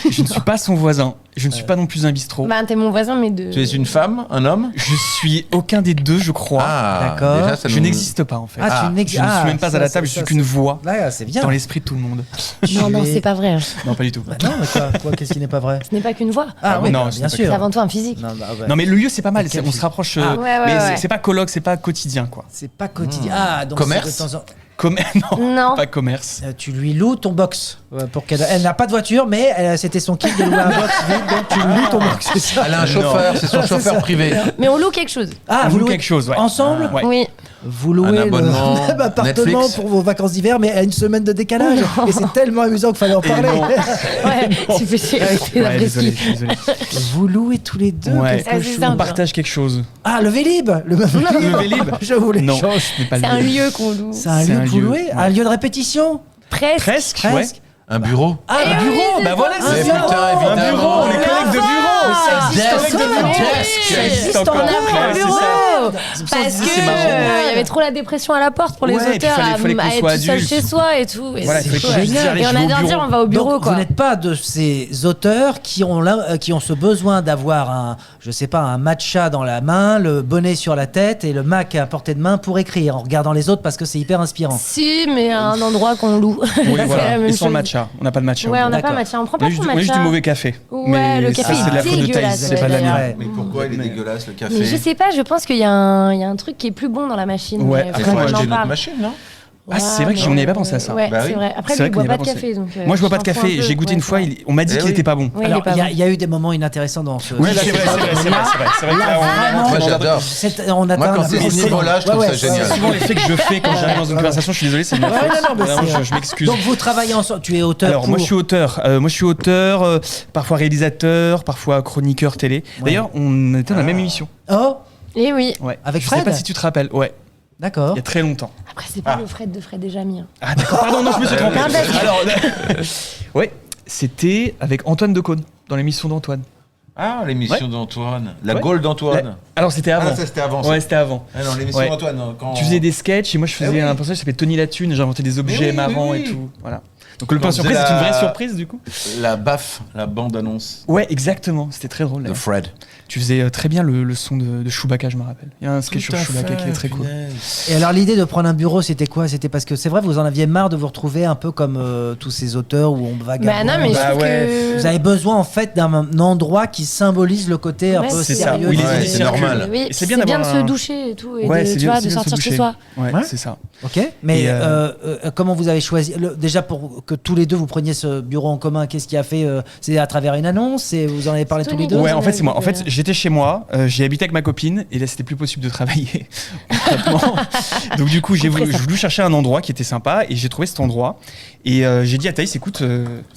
Je ne suis pas son voisin. Je ne suis pas non plus un bistrot. Bah, t'es mon voisin, mais de. Tu es une femme? Un homme? Je suis aucun des deux, je crois. Ah, d'accord. déjà, ça Je nous- n'existe pas en fait. Ah, tu n'ex- Je ne ah, suis même pas ça, à la table, ça, je suis ça, qu'une ça. voix Là, c'est bien. dans l'esprit de tout le monde. Non, non, Tu es- c'est pas vrai. hein. Non, pas du tout. Bah non, mais quoi, qu'est-ce qui n'est pas vrai? Ce n'est pas qu'une voix. Ah oui, non, bah, ce bien n'est pas sûr. C'est avant tout un physique. Non, bah, ouais. Non, mais le lieu c'est pas mal, Quel on se film. rapproche. Ah. Ouais, ouais, mais ouais. c'est pas colloque, c'est pas quotidien quoi. C'est pas quotidien. Ah, donc Commerce. c'est de temps en- Non, Non. pas commerce. Tu lui loues ton box pour qu'elle. Elle n'a pas de voiture, mais c'était son kit de louer un box vide, donc tu lui loues ton box, c'est ça? Elle a un chauffeur, c'est son C'est chauffeur ça. privé. Mais on loue quelque chose. Ah, On vous loue louez quelque chose, ouais. ensemble? Ouais. Oui. Vous louez Un abonnement le même appartement Netflix. pour vos vacances d'hiver, mais à une semaine de décalage. Et c'est tellement amusant qu'il fallait en parler. non. Ouais, tu fais chier avec tes Ouais, désolé, apprécies. désolé. Vous louez tous les deux Ouais. quelque Ah, c'est chose. ça. On partage quelque chose. Ah, le Vélib. Le Vélib. Je voulais. Non, ce n'est pas C'est le un lieu. lieu qu'on loue. C'est un C'est lieu un que vous lieu, louez? ouais. Un lieu de répétition? Presque. Presque, ouais. Presque. Un bureau? Ah, Eh un oui, bureau. c'est Bah ça. voilà, Un c'est bureau. putain, Un évidemment. bureau, les collègues de bureau. Ça existe Desk. encore. Desk. Ça existe existe encore. encore. Ouais, c'est bureau. ça. Parce que c'est marrant. il y avait trop la dépression à la porte pour les Ouais, et puis auteurs fallait qu'on à être soit tout seul adulte. chez soi et tout. Et Voilà, c'est il chaud, fallait qu'on ouais. se dise, allez, Et je on vais a au dû bureau. dire on va au bureau Donc, quoi. vous n'êtes pas de ces auteurs qui ont ce besoin d'avoir un matcha dans la main, le bonnet sur la tête et le Mac à portée de main pour écrire en regardant les autres parce que c'est hyper inspirant. Si, mais à un endroit qu'on loue. Oui, C'est la voilà. même Et sans chose. le matcha. On n'a pas de matcha. Ouais, on n'a D'accord. pas matcha. On prend On pas a son juste matcha. du mauvais café. Ouais, Mais le ça, café c'est de la est faute de dégueulasse, Thaïs, c'est pas de la d'ailleurs. mienne. Ouais. Mais pourquoi il est dégueulasse le café? Mais je sais pas, je pense qu'il y a un truc qui est plus bon dans la machine. Ouais, mais après, faut Faut qu'on acheter en une autre parle. machine, non? Ah, c'est vrai que j'y avais pas pensé à ça. Ouais, Bah oui. c'est vrai. Après, C'est lui, vrai il qu'on boit y pas a de pas café. Donc, Moi, je bois pas de m'en fous café. un peu. J'ai goûté une fois, Ouais, on m'a dit Eh qu'il oui. était pas bon. Ouais, il Alors, est pas il bon. y a eu des moments inintéressants dans ce. Oui, là, c'est vrai, c'est c'est vrai, c'est vrai, c'est vrai. C'est vrai que là, Moi, on- j'adore. On atteint Moi, quand la- c'est ce niveau-là, je trouve ça génial. Souvent, l'effet que je fais quand j'arrive dans une conversation, je suis désolé, c'est de ma Ouais, faute. non, non, mais Vraiment, c'est- je m'excuse. Donc vous travaillez ensemble. Tu es auteur. Alors, moi, je suis auteur. Parfois réalisateur, parfois chroniqueur télé. D'ailleurs, on était dans la même émission. Oh, Et oui. Ouais. Avec Je sais Fred pas si tu te rappelles. Ouais. d'accord. Il y a très longtemps. Après, c'est pas le Fred de Fred et Jamy. hein. Ah d'accord, pardon, non, je me suis trompé. Pardon. Alors, ouais, c'était avec Antoine Decaune, dans l'émission d'Antoine. Ah, l'émission d'Antoine. La Ouais. Gaule d'Antoine. Alors c'était Ah, avant. ça, c'était avant. ça. Ouais, c'était avant. Ah non, l'émission Ouais. d'Antoine. Quand... Tu faisais des sketchs et moi je faisais oui. un personnage qui s'appelait Tony Latune, j'inventais des objets oui, marrants oui, et oui. tout. Voilà. Donc le Quand pain on surprise, faisait c'est une la- vraie surprise du coup. La BAF, la bande-annonce Ouais, exactement, c'était très drôle. de d'ailleurs. Fred. Tu faisais très bien le son de Chewbacca, je me rappelle. Il y a un sketch sur Chewbacca qui est très cool. Et alors l'idée de prendre un bureau, c'était quoi? C'était parce que c'est vrai, vous en aviez marre de vous retrouver un peu comme tous ces auteurs où on vagabonde. Bah non, mais je Bah trouve ouais. que. Vous avez besoin en fait d'un endroit qui symbolise le côté un Ouais, peu c'est ça, sérieux. où les Ouais, idées c'est circulent. normal. Oui, Et c'est bien, de d'avoir se un- doucher et tout, et Ouais, de, c'est tu bien, vois, c'est de bien de se sortir chez doucher. soi. Ouais, Ouais. c'est ça. Ok, mais Et, comment vous avez choisi déjà pour que tous les deux vous preniez ce bureau en commun? Qu'est-ce qui a fait C'est à travers une annonce et vous en avez parlé tous les Tony deux? Deux, Ouais, en on fait, a c'est moi. dit, En fait, j'étais chez moi, j'ai habité avec ma copine, et là, c'était plus possible de travailler. concrètement. Donc, du coup, j'ai voulu chercher un endroit qui était sympa, et j'ai trouvé cet endroit. Et j'ai dit à Thaïs, écoute,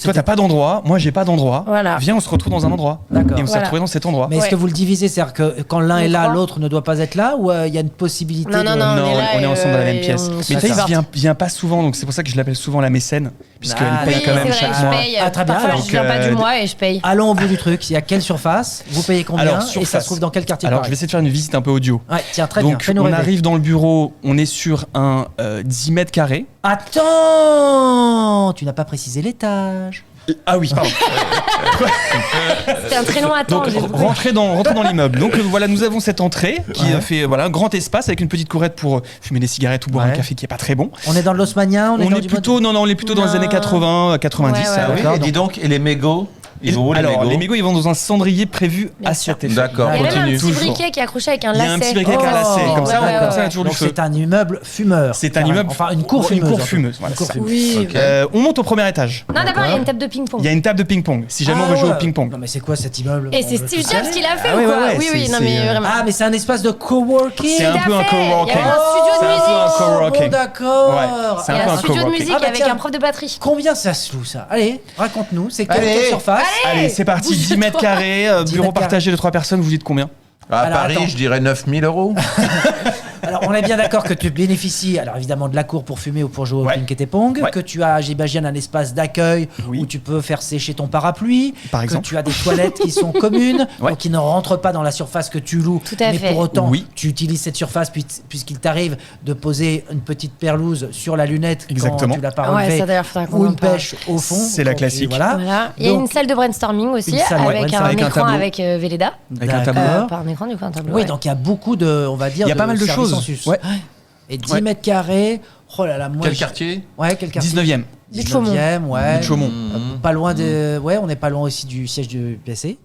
toi t'as pas d'endroit, moi j'ai pas d'endroit. Voilà. Viens, on se retrouve dans un endroit. D'accord. Et on s'est Voilà. retrouvé dans cet endroit. Mais est-ce Ouais. que vous le divisez, c'est-à-dire que quand l'un Les est là, trois. l'autre ne doit pas être là, ou il y a une possibilité Non, de... non, non. Non, on est là on est et, ensemble dans la même et pièce. on Mais se Thaïs supporte. vient pas souvent, donc c'est pour ça que je l'appelle souvent la mécène, puisqu'elle Ah, paye Oui, quand même c'est chaque vrai, mois. je paye. Ah, très bien. Parfois, Alors je viens pas que- du mois et je paye. Allons au bout du truc. Il y a quelle surface? Vous payez combien? Alors, Et ça surface. se trouve dans quel quartier de Alors, je Paris? vais essayer de faire une visite un peu audio. Ouais, tiens, très bien. Donc, Fais-nous on rêver. arrive dans le bureau, on est sur un 10 mètres carrés. Attends, tu n'as pas précisé l'étage. Ah oui, pardon. C'était un très long attente. Donc, rentrer dans l'immeuble. Donc, voilà, nous avons cette entrée qui fait un grand espace avec une petite courette pour fumer des cigarettes ou boire Ouais. un café qui est pas très bon. On est dans l'Haussmannien, On est plutôt dans les années 80, 90. Ouais, ça, ouais, Ah oui, D'accord, et dis donc, et les mégots Ils vont où, les Alors, mégots les mégots, ils vont dans un cendrier prévu Bien à sûr. cet effet. D'accord, Il y a même un continue. petit Toujours. briquet qui est accroché avec un Il y lacet. a un petit briquet avec un lacet. Comme ça, ouais, comme ouais, ça, on a toujours du Donc feu. c'est un immeuble fumeur. C'est un carrément. immeuble. Enfin, une cour fumeuse. Une cour en fait. fumeuse. Voilà, Une cour c'est ça. fumeuse. Oui. Ok. On monte au premier étage. Non, d'abord, il y a une table de ping-pong. Il y a une table de ping-pong. Si jamais on Ah veut jouer ouais. au ping-pong. Non mais c'est quoi cet immeuble? Et On c'est veut Steve tous Jobs aller. qui l'a fait Ah ou ouais, quoi ouais, Oui, oui, c'est- non, mais c'est, vraiment. Ah mais c'est un espace de coworking. C'est un peu un Tout à fait. coworking. Il y a un studio de C'est un peu musique. un coworking. Bon, d'accord. Ouais, c'est Il y un a peu un un studio de coworking. musique Ah bah avec tiens. un prof de batterie. Combien ça se loue ça? Allez, raconte-nous. C'est quelle Allez. surface? Allez, c'est parti. 10 mètres carrés, 10 bureau mètres carrés. partagé de 3 personnes. Vous dites combien? À Alors, Paris, attends. je dirais 9 000 €. Alors, on est bien d'accord que tu bénéficies, alors évidemment, de la cour pour fumer ou pour jouer au Ouais. ping et pong, Ouais. que tu as, j'imagine, un espace d'accueil Oui. où tu peux faire sécher ton parapluie, Par que exemple. tu as des toilettes qui sont communes, Ouais. donc qui ne rentrent pas dans la surface que tu loues, Tout à mais fait. pour autant, Oui. tu utilises cette surface puisqu'il t'arrive de poser une petite perlouse sur la lunette Exactement. quand tu l'as pas Ah ouais, relevée, ça d'ailleurs, faudra qu'on ou en une parle. pêche au fond. C'est la Donc, classique. Voilà. Voilà. Il y a Donc, une salle de brainstorming aussi, Une salle, ouais, avec un brainstorming avec un écran tableau. avec Véleda. Avec un tableau. D'accord. Pas un écran, du coup, un tableau. Oui, ouais. donc il y a beaucoup de, on va dire, Il y a pas mal de services choses. en sus. Ouais. Et 10 Ouais. mètres carrés, oh là là, moi. Quel je- quartier Ouais, quel quartier 19e. Du Chaumont. 19e, ouais. Du Chaumont. Pas loin de. Ouais, on n'est pas loin aussi du siège du PSC.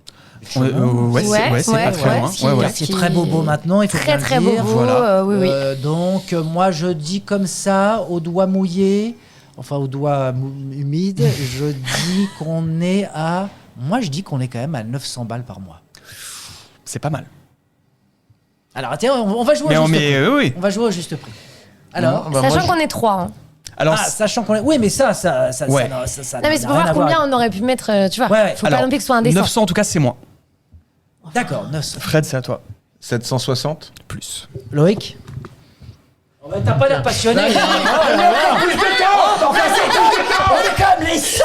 Ouais, Ouais, c'est ouais, pas très ouais. loin. Ce qui- Ouais, ouais. C'est très bobo maintenant, il faut Très, bien très le dire. bobo. Voilà. Oui, oui. Donc, moi, je dis comme ça, au doigt mouillé, enfin, au doigt humide, je dis qu'on est à. Moi, je dis qu'on est quand même à 900 balles par mois. C'est pas mal. Alors, tiens, on va jouer Mais au on juste met. prix. Oui. On va jouer au juste prix. Alors. Bah, moi, Sachant qu'on est trois. Hein. Alors, Sachant qu'on est. Oui, mais ça Ouais. ça Non, mais c'est n'a pour rien voir à voir combien on aurait pu mettre, tu vois. Ouais, ouais. Faut alors, pas non plus que ce soit indécent. 900 en tout cas, c'est moins. D'accord, 900. Fred, c'est à toi. 760. Plus. Loïc t'as pas l'air passionné. On est comme les seuls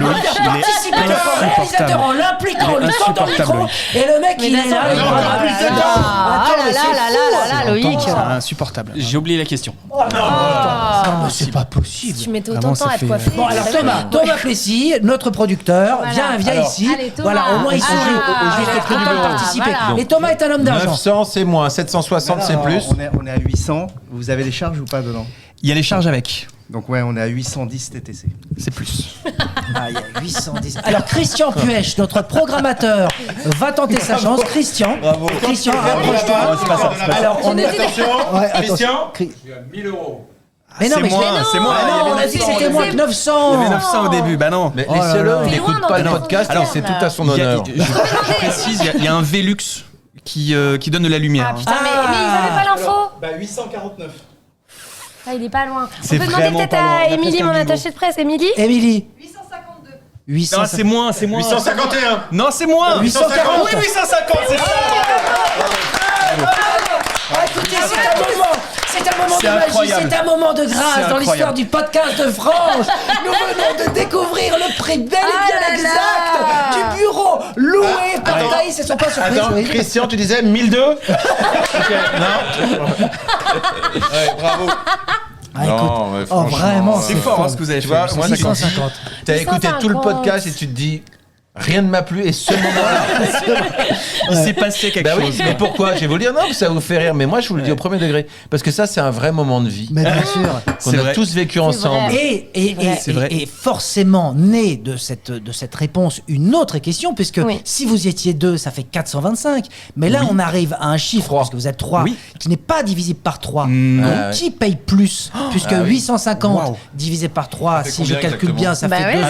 Loïc, il est participateurs, réalisateurs en l'impliquant, Il est le temps dans le insupportable, micro. Loïc. Et le mec, Mais il est là, il d'accord, prend plus de temps. Ah Attends, là mais là c'est là fou, là là là, Loïc. C'est insupportable. J'ai oublié la question. Ah, mais c'est pas possible. Si tu mettais Vraiment, autant de temps ça à te fait- coiffer. Bon, alors ça va. Thomas Plessis, notre producteur, Voilà. viens Alors, ici. allez, Thomas. Voilà, au moins il Ah, sourit. Il est voilà, content de participer. voilà. Et Thomas est un homme d'argent. 900, c'est moins. 760, c'est Alors, plus. On est à 800. Vous avez les charges ou pas dedans? Il y a les charges avec. Donc ouais, on est à 810 TTC. C'est plus. Ah, il y a 810. Alors, Christian Puech, notre programmateur, va tenter sa chance. Christian, Christian, rapproche-toi. c'est pas ça, c'est pas ça. Alors, on est. Attention, Ouais, Christian. Mais non, C'est mais moins, c'est moins. Ah non, on a dit que c'était moins que 900. Il y avait 900 au début, bah non. Mais Oh là laissez-le, là. il T'es n'écoute loin dans pas le tes podcast, frontières, c'est là. tout à son Il y a- honneur. je précise, il y a un Velux qui donne de la lumière. Ah putain, mais ils avaient pas l'info. Bah 849. Ah, il est pas loin. C'est On peut demander vraiment peut-être pas loin. On a à presque Émilie, un mon bingo. attachée de presse. Émilie Émilie. 852. Non, c'est moins, c'est moins. 851. Non, c'est moins. 840. Oui, 850, c'est ça. Ah, écoutez, c'est un moment C'est de magie, incroyable. c'est un moment de grâce C'est dans l'histoire incroyable. du podcast de France. Nous venons de découvrir le prix bel et bien Ah là exact là. du bureau loué par Thaïs et son pas surprise. Attends, oui. Christian, tu disais 1002. Ok, non. Ouais, bravo. Ah, écoute, Non, mais oh, franchement, vraiment, C'est fort hein, ce que vous avez Tu fait. vois, moi, ça 650. T'as écouté tout le 850. podcast et tu te dis rien ne m'a plu et ce moment-là. Il s'est passé quelque Bah oui, chose. mais pourquoi? Je vais vous le dire, non, ça vous fait rire, mais moi je vous le dis au premier degré. Parce que ça, c'est un vrai moment de vie Mais bien sûr. qu'on C'est a vrai. tous vécu ensemble. Et, C'est vrai. et forcément, né de cette réponse, une autre question, puisque Oui. si vous étiez deux, ça fait 425. Mais là, on arrive à un chiffre, Trois. parce que vous êtes trois, Oui. qui n'est pas divisible par 3. Non. Donc, Ah ouais. qui paye plus? Puisque Ah oui. 850 Waouh. divisé par 3, fait si je combien calcule exactement bien, ça Bah fait ouais,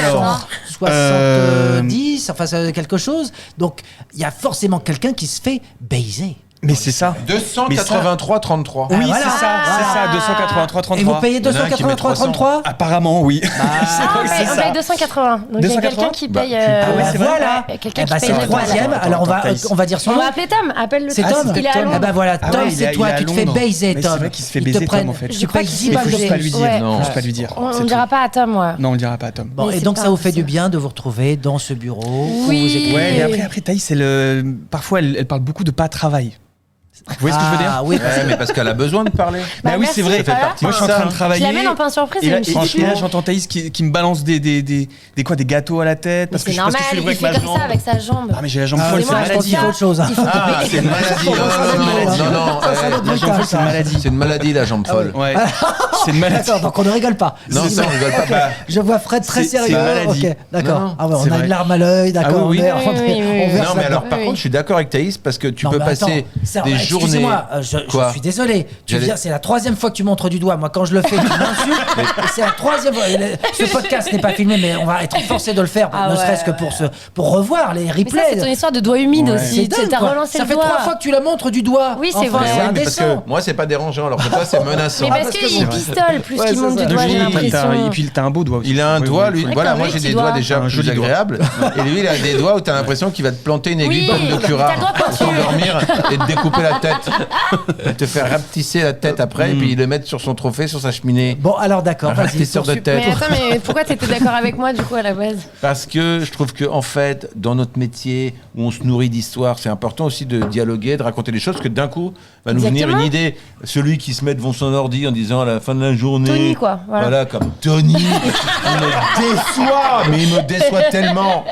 270, enfin, ça quelque chose. Donc, il y a forcément quelqu'un qui se fait baiser. Mais c'est ça. 283,33. Oui, voilà. c'est ça, 283,33. Et vous payez Il y en a un qui met 283,33 Apparemment, oui. On paye 280. Donc il y a 280? quelqu'un qui paye. Ah ouais, c'est vrai. voilà. Il y a quelqu'un Eh qui ben, paye c'est le le toit, là. troisième. Alors on va dire son On nom. va appeler Tom. Appelle le C'est Tom. Tom. Il est à Ah Londres. bah voilà, Ah Tom, ouais, c'est toi il est à qui te fais Londres. baiser, Mais Tom. c'est vrai qu'il se fait Ils te baiser, Tom, prennent- en fait. Tu Je crois payes qu'il 10 se fait balles Faut de juste pas lui dire. Ouais. Non, faut pas lui dire. On C'est ne tout. dira pas à Tom, moi. Non, on le dira pas à Tom. Bon, Mais et c'est donc pas ça vous fait impossible. du bien de vous retrouver dans ce bureau où Oui. vous écrivez. Ouais, mais après Thaïs, parfois, elle parle beaucoup de pas travail. Vous voyez ce que je veux dire? Ah oui, Ouais, mais parce qu'elle a besoin de parler. Bah oui, merci, c'est vrai. ça fait partie. Moi, je suis en train de Je travailler. l'amène en pain surprise. Et là, et il me dit, j'entends Thaïs qui me balance des gâteaux à la tête. mais Parce que c'est je pense que normal, je fais le il bruit fait avec ma comme ça jambe. avec sa jambe. Ah, mais j'ai la jambe Ah, folle, oui, c'est moi, une je pense qu'il maladie. faut autre chose. hein. Il faut Ah, c'est une maladie. Non, Ça, ça doit être non, La jambe folle, c'est une maladie. c'est une maladie, la jambe folle. Ouais. C'est une maladie. D'accord, donc on ne rigole pas. Non, ça, on rigole pas. Ok, Bah, je vois Fred très C'est sérieux. une maladie. Ok, d'accord. Non, Ah ouais, on c'est a vrai. une larme à l'œil, d'accord. Ah oui, oui. on Oui, oui, oui. verse Non, mais là-dedans. alors, par Oui. contre, je suis d'accord avec Thaïs parce que tu Non, peux mais passer attends, ça- des journées. Excusez-moi, je Quoi suis désolé. Tu J'allais- viens, c'est la troisième fois que tu montres du doigt. Moi, quand je le fais, tu m'insultes. Et c'est la troisième fois. Ce podcast n'est pas filmé, mais on va être forcé de le faire, Ah ne ouais, serait-ce que pour revoir les Mais ça, replays. c'est ton histoire de doigt humide Ouais. aussi. C'est dingue, T'as quoi. relancé Ça le fait doigt. 3 fois que tu la montres du doigt. Oui, c'est Enfin, vrai. C'est Oui, mais parce indécent. que moi, c'est pas dérangeant, alors que toi, c'est menaçant. Mais parce parce que qu'il bon. pistole plus Ouais, qu'il c'est monte ça. du doigt, j'ai Oui, l'impression. et puis t'as un beau doigt aussi. Il a un Oui, doigt, oui, lui. oui. Voilà, comme moi lui, j'ai petit des doigts doigt. déjà Un plus joli doigt. agréables. Et lui, il a des doigts où t'as l'impression qu'il va te planter une aiguille Oui, bonne de t'as le curare doigt pour pointu. s'endormir et te découper la tête. Et te faire rapetisser la tête après, et puis le mettre sur son trophée, sur sa cheminée. Bon, alors d'accord, Un vas-y. rapetisseur de poursuis. tête. Mais attends, mais pourquoi t'étais d'accord avec moi du coup à la base? Parce que je trouve que en fait, dans notre métier où on se nourrit d'histoire, c'est important aussi de dialoguer, de raconter des choses, parce que d'un coup va nous venir Exactement. une idée. Celui qui se met devant son ordi en disant à la fin de la journée, Tony, quoi, voilà. comme Tony, il me déçoit, mais il me déçoit tellement.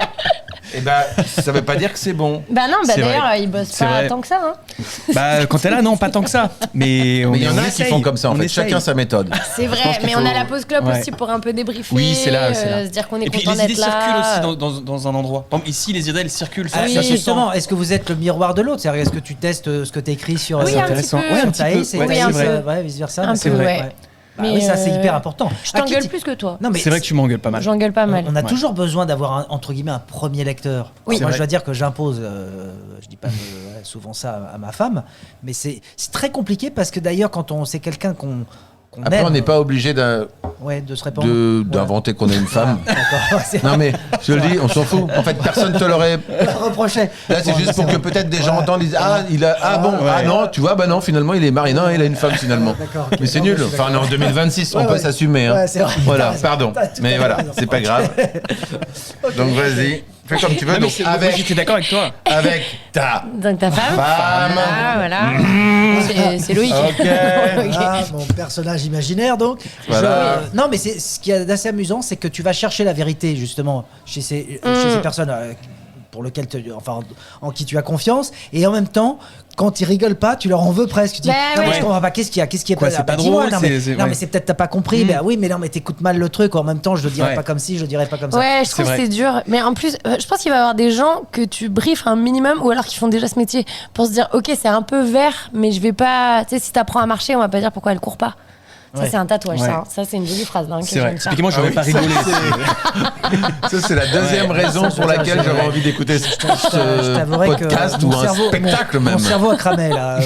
Et ben, ça veut pas dire que c'est bon. Bah non, bah C'est d'ailleurs, vrai. il bosse C'est pas vrai. tant que ça. Hein. Bah, quand t'es là, non, pas tant que ça. Mais Mais il y en a qui essaye. font comme ça en On fait. essaye. Chacun sa méthode. C'est vrai, pense qu'il mais on faut- a la pause club Ouais. aussi pour un peu débriefer. Oui, c'est là. se dire qu'on est Et puis content les idées d'être circulent là. aussi dans un endroit. Par exemple, ici, les idées, elles circulent. Ah, Oui. ça se sent. justement, est-ce que vous êtes le miroir de l'autre? C'est-à-dire, est-ce que tu testes ce que tu écris sur Oui, un petit intéressant. peu. Ouais, un sur petit Thaïs peu. et Ouais, Oui, Thaïs, un peu. ouais, vice-versa. Un mais c'est peu, vrai. ouais. Bah Mais oui, ça c'est hyper important. Je À qui t'engueule tu- plus que toi. Non, mais C'est vrai que tu m'engueules pas mal. J'engueule pas mal. On a Ouais. toujours besoin d'avoir entre guillemets un premier lecteur. Oui. Moi, C'est je dois vrai. dire que j'impose, je dis pas souvent ça à ma femme, mais c'est très compliqué parce que d'ailleurs, quand c'est quelqu'un qu'on Après, aime, on n'est pas obligé ouais, de se répandre. d'inventer qu'on a une femme. D'accord, c'est Non mais je le dis, on s'en fout. En fait, personne te l'aurait. reproché. Là, c'est Bon, juste pour vrai. que peut-être des gens entendent, disent bon, ouais. non, tu vois, bah non, finalement il est marié, non, il a une femme finalement. D'accord, ok. Mais c'est Non, nul. mais je suis Enfin, d'accord. en 2026, Ouais, on peut ouais. s'assumer. Hein. Ouais, c'est vrai. T'as Voilà, raison. pardon. T'as tout à Mais fait voilà, raison. c'est pas grave. Donc vas-y, fais comme tu veux. Non, mais Donc moi, j'étais d'accord avec toi. avec ta Donc ta femme. femme. Ah, voilà. C'est Loïc. Ok. Ah, mon personnage imaginaire donc. Voilà. Non mais c'est ce qui est d'assez amusant, c'est que tu vas chercher la vérité justement chez ces personnes pour lesquelles en qui tu as confiance, et en même temps quand ils rigolent pas, tu leur en veux presque. Tu dis Bah non, mais ouais. je comprends pas, qu'est-ce qu'il y a, qu'est-ce qui est Quoi, pas c'est pas dis-moi, drôle, non, mais, c'est- non, ouais. mais c'est peut-être t'as pas compris. Ben oui, mais non mais t'écoutes mal le truc. En même temps, je le dirais Ouais. pas comme ci, je le dirais pas comme ça. Ouais, je trouve que vrai. c'est dur. Mais en plus, je pense qu'il va y avoir des gens que tu briefes un minimum ou alors qui font déjà ce métier pour se dire, ok, c'est un peu vert, mais je vais pas. Tu sais, si t'apprends à marcher, on va pas dire pourquoi elle court pas. Ça, Ouais. c'est un tatouage, Ouais. ça. Hein. Ça, c'est une jolie phrase. Hein, que C'est vrai. j'aime faire. Typiquement, j'aurais Ah oui, pas ça, rigolé. Ça, c'est la deuxième raison pour laquelle j'aurais envie d'écouter Je ce t'avouerai que podcast mon ou un cerveau- spectacle mon même. cerveau a cramé là.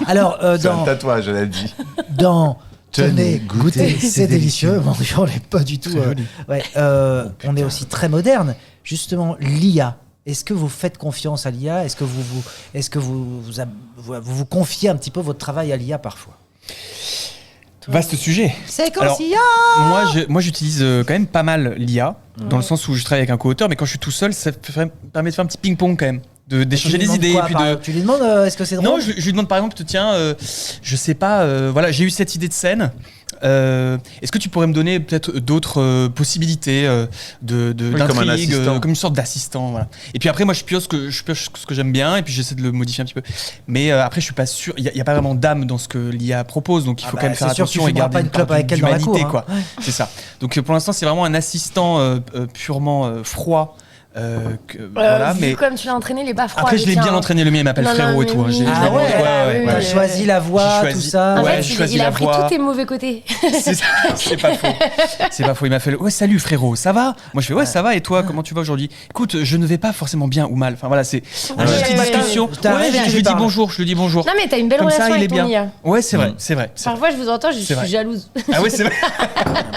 Alors C'est un dans tatouage, elle a dit. dans Tenez, Tenez, goûtez, goûtez, c'est délicieux. Bon, on n'est pas du tout. Ouais, on est aussi très moderne. Justement, l'IA. Est-ce que vous faites confiance à l'IA? Est-ce que vous confiez un petit peu votre travail à l'IA parfois? Vaste sujet. C'est Alors, IA. Moi, j'utilise quand même pas mal l'IA, dans le sens où je travaille avec un co-auteur, mais quand je suis tout seul, ça permet de faire un petit ping-pong quand même, d'échanger des idées. Et puis de... Tu lui demandes est-ce que c'est drôle? Non, je lui demande par exemple, tiens, je sais pas, voilà, j'ai eu cette idée de scène. Est-ce que tu pourrais me donner peut-être d'autres possibilités comme un d'intrigue, assistant. comme une sorte d'assistant, voilà. Et puis après, moi, je pioche ce que j'aime bien, et puis j'essaie de le modifier un petit peu. Mais après, je suis pas sûr. Il y a pas vraiment d'âme dans ce que l'IA propose, donc il faut bah, quand même faire c'est sûr que tu attention et fumeras garder pas une part clope avec elle dans la d'humanité, cour, hein. quoi. C'est ça. Donc pour l'instant, c'est vraiment un assistant purement froid. Voilà, vu mais comme tu l'as entraîné, il est pas froid. après je l'ai le tien, bien hein. entraîné, le mien il m'appelle Non, frérot non, et tout. mais hein. oui. J'ai- Ah j'ai- ouais, oui, t'as oui. choisi la voix, J'ai tout choisi- ça. En Ouais, fait, j'ai choisi il la a pris voix. tous tes mauvais côtés. C'est pas faux. C'est pas faux. Il m'a fait ouais, salut frérot, ça va? Moi je fais ouais, ça va et toi, comment tu vas aujourd'hui? Écoute, je ne vais pas forcément bien ou mal. Enfin voilà, c'est une petite ouais, discussion. ouais. T'as Ouais, raison, je tu lui dis parles. bonjour, je lui dis bonjour. Non, mais t'as une belle Comme ça, relation il avec est ton bien. IA. Ouais, c'est vrai, c'est vrai. Parfois, je vous entends, je C'est vrai. suis jalouse. Ah ouais, c'est vrai.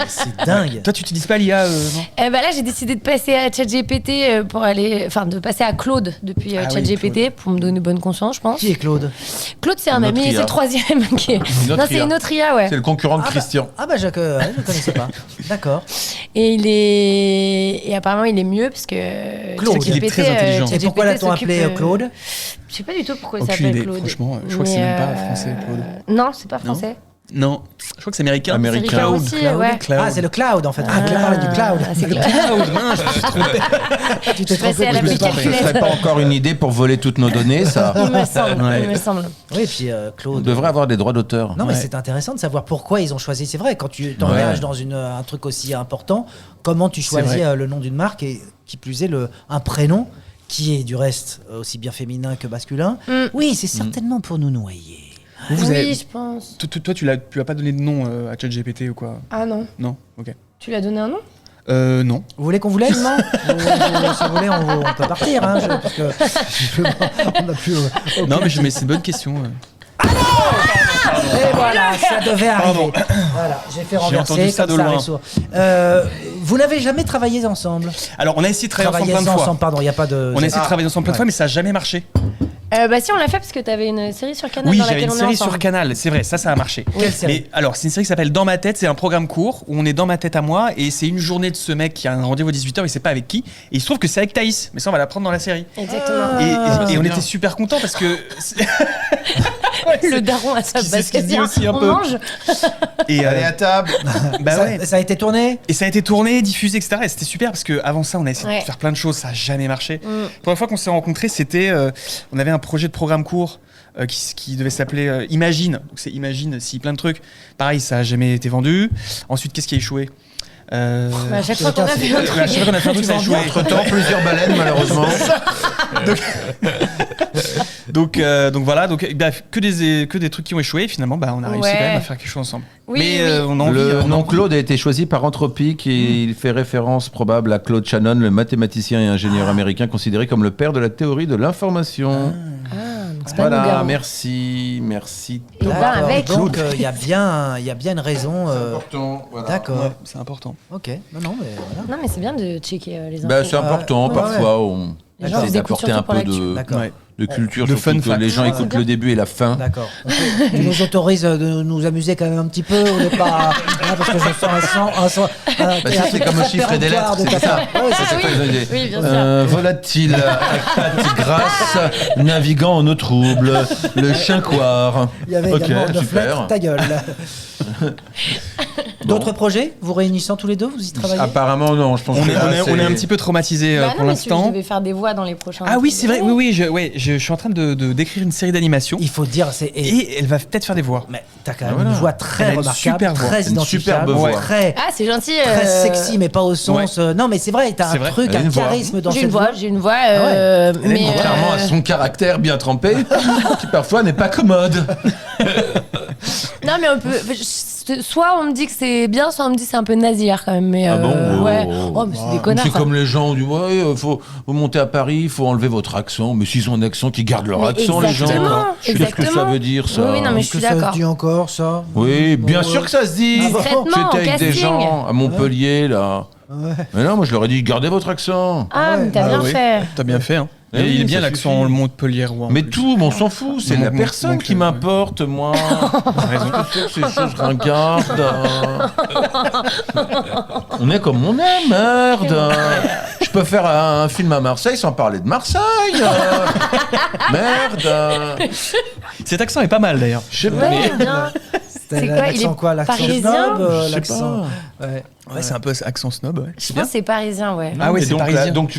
C'est dingue. Toi, tu utilises pas l'IA, non? Bah là, j'ai décidé de passer à ChatGPT pour aller, enfin, de passer à Claude depuis Ah oui, ChatGPT pour me donner bonne conscience, je pense. Qui est Claude? Claude, c'est un Une autre ami, IA. c'est le troisième qui est. Une autre Non, c'est IA. une autre IA, ouais. C'est le concurrent de Ah bah- Christian. Ah bah je connaissais pas. D'accord. Et et apparemment, il est mieux parce que. Claude. Il est très intelligent. Et pourquoi l'a-t-on appelé Claude? Je sais pas du tout pourquoi il Aucune s'appelle idée, Claude. franchement, je crois que c'est Mais, même pas français, Claude. Non, c'est pas français. Non, je crois que c'est américain. Américain. C'est ricain aussi, ouais. Cloud. Ah, c'est le cloud en fait. Ah, tu parles du cloud. Ah, c'est clair. Cloud, mince, je me suis trompé. Tu t'es Passer à la je me suis petite trompé. Ce serait pas encore une idée pour voler toutes nos données, ça? Il me semble, Ouais. il me semble. Oui, et puis On Claude. devrait avoir des droits d'auteur. Non, mais Ouais. c'est intéressant de savoir pourquoi ils ont choisi. C'est vrai, quand tu t'engages Ouais. dans un truc aussi important, comment tu choisis vrai. le nom d'une marque et qui plus est un prénom qui est du reste aussi bien féminin que masculin. Mm. Oui, c'est certainement pour nous noyer. Vous Oui, avez- je pense. Toi, tu as pas donné de nom à ChatGPT ou quoi? Ah non. Non? Ok. Tu lui as donné un nom? Non. Vous voulez qu'on vous laisse Non. Si vous voulez, on peut partir. Hein, parce que on n'a plus. Non, mais c'est une bonne question. Et voilà, ça devait arriver. Voilà, j'ai fait renverser entendu ça comme de ça. loin. Ressourd. Vous n'avez jamais travaillé ensemble? Alors, on a essayé de travailler ensemble Travaillez plein de fois. ensemble, pardon, il n'y a pas de. On a essayé de travailler ensemble plein de fois, mais ça a jamais marché. Bah si, on l'a fait parce que t'avais une série sur Canal Oui, dans j'avais laquelle une on est série ensemble. sur Canal, c'est vrai, ça a marché. Quelle série? Mais alors, c'est une série qui s'appelle Dans ma tête, c'est un programme court où on est dans ma tête à moi et c'est une journée de ce mec qui a un rendez-vous à 18h, il sait pas avec qui. Et il se trouve que c'est avec Thaïs, mais ça on va l'apprendre dans la série. Exactement. Et on bien. était super contents parce que. Le daron à sa C'est ce qui se dit basket. aussi un On peu. mange. Et, Allez à table. bah ça, ouais. ça a été tourné? Et ça a été tourné, diffusé, etc. Et c'était super parce qu'avant ça, on a essayé Ouais. de faire plein de choses, ça a jamais marché. Mm. La première fois qu'on s'est rencontrés, c'était. On avait un projet de programme court qui devait s'appeler Imagine. Donc c'est Imagine si plein de trucs. Pareil, ça a jamais été vendu. Ensuite, qu'est-ce qui a échoué Bah, à chaque fois qu'on a fait un à chaque fois qu'on a fait un truc, ça a échoué. Entre-temps, plusieurs baleines, malheureusement. Donc voilà, bah, que des trucs qui ont échoué. Et finalement, bah, on a réussi Ouais. quand même à faire quelque chose ensemble. Oui, Mais oui. on a envie. Le on a nom envie. Claude a été choisi par Anthropic et il fait référence probable à Claude Shannon, le mathématicien et ingénieur américain considéré comme le père de la théorie de l'information. Ah, donc c'est pas Voilà, Nougaro. merci. Et ben D'accord, avec. donc il y a bien une raison. D'accord. Ouais, c'est important. Ok. Non, mais voilà. Non, mais c'est bien de checker les infos. Bah, c'est important, ouais, parfois on Les gens essaie vous écoutent d'apporter un surtout pour peu l'actu. de, D'accord. Ouais. de culture, De surtout fun que fact. les gens Ouais, écoutent c'est le début et la fin. D'accord. Tu nous autorises de nous amuser quand même un petit peu, on n'est pas. Parce que je sens un Bah, ça, c'est comme au chiffre et des lettres, c'est ça. Ouais, Ça, c'est oui. pas une idée. Oui, bien sûr. Volatile, à pattes grasses, naviguant en eau trouble, le chinquoir. Il y avait Ok, également 9 super. lettres, ta gueule. D'autres projets vous réunissant tous les deux, vous y travaillez? Apparemment, non, je pense On que est, là, on est un c'est- petit peu traumatisé Bah pour non, mais je l'instant. vais faire des voix dans les prochains. Ah oui, c'est vrai. épisodes. Oui, je suis en train d'écrire une série d'animation Il faut dire, et elle va peut-être faire des voix. Mais t'as quand même Voilà. une voix Elle a très une remarquable, super voix. très Une identifiable, superbe voix. très, Ah, c'est gentil. très sexy, mais pas au sens. Non, mais c'est vrai, t'as C'est un vrai. truc, Elle a un une voix. charisme dans J'ai cette une voix, voix. j'ai une voix. ouais. Mais Contrairement à son caractère bien trempé, qui parfois n'est pas commode. non, mais on peut. Soit on me dit que c'est bien, soit on me dit que c'est un peu nasillarde quand même. Mais Ah bon ouais. Oh, mais c'est des connards. C'est ça. comme les gens on dit ouais, vous montez à Paris, il faut enlever votre accent. Mais s'ils ont un accent, qu'ils gardent leur Mais accent, les gens. exactement, Qu'est-ce que ça exactement. veut dire ça Oui, non, mais je suis Est-ce que ça d'accord. se dit encore, ça? Oui, bien Bon, sûr que ça se dit. Ah bon Discrètement, J'étais au avec des casting. gens à Montpellier là. Ouais. Mais non, moi je leur ai dit gardez votre accent. Ah, mais t'as Ah bien oui. fait. T'as bien fait. Hein. Eh oui, il est bien ça l'accent suffit. Montpelliérois. en Mais plus. tout, mais on s'en fout, c'est Mon- la mon- personne mon qui cœur, m'importe, moi. T'as raison. Ces choses ringardes. On est comme on est, merde. Je peux faire un film à Marseille sans parler de Marseille. Merde. Cet accent est pas mal d'ailleurs. Je sais pas. Ouais, bien. C'était C'est quoi, l'accent il est quoi? L'accent parisien snob, Je sais l'accent. pas. Ouais. Ouais, c'est un peu accent snob, ouais. Je C'est pense bien. que c'est parisien, ouais. Ah ouais, Et c'est donc, parisien. donc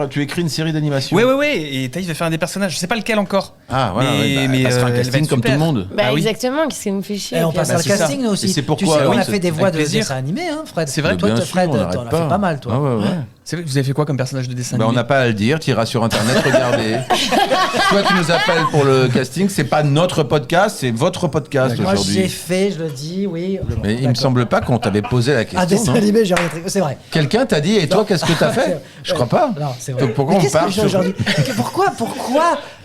tu écris une série d'animation. Ouais. Et Thaïs va faire un des personnages. Je sais pas lequel encore. Ah voilà, Mais, elle sera un elle va casting être comme tout super. le monde. Bah Ah oui. exactement, qu'est-ce qui nous fait chier Et on puis passe bah, à le c'est ça. casting nous aussi. Et c'est pourquoi, tu sais, on oui, a c'est- fait des voix avec de plaisir. dessins animés, hein, Fred. C'est vrai. Toi, Bien Fred, sûr, on t'en as n'arrête fait pas mal, toi. Ah ouais. C'est vrai que vous avez fait quoi comme personnage de dessin Bah, on animé n'a pas à le dire, tu iras sur internet, regardez. Toi qui nous appelles pour le casting, c'est pas notre podcast, c'est votre podcast Moi, j'ai aujourd'hui. fait, je le dis, oui. Mais il me D'accord. semble pas qu'on t'avait posé la Ah, question. dessin non animé, j'ai rien fait. C'est vrai. Quelqu'un t'a dit, et toi, qu'est-ce que t'as fait Je crois pas. Non, c'est vrai. Donc pourquoi Mais on qu'est-ce que parle j'ai sur... aujourd'hui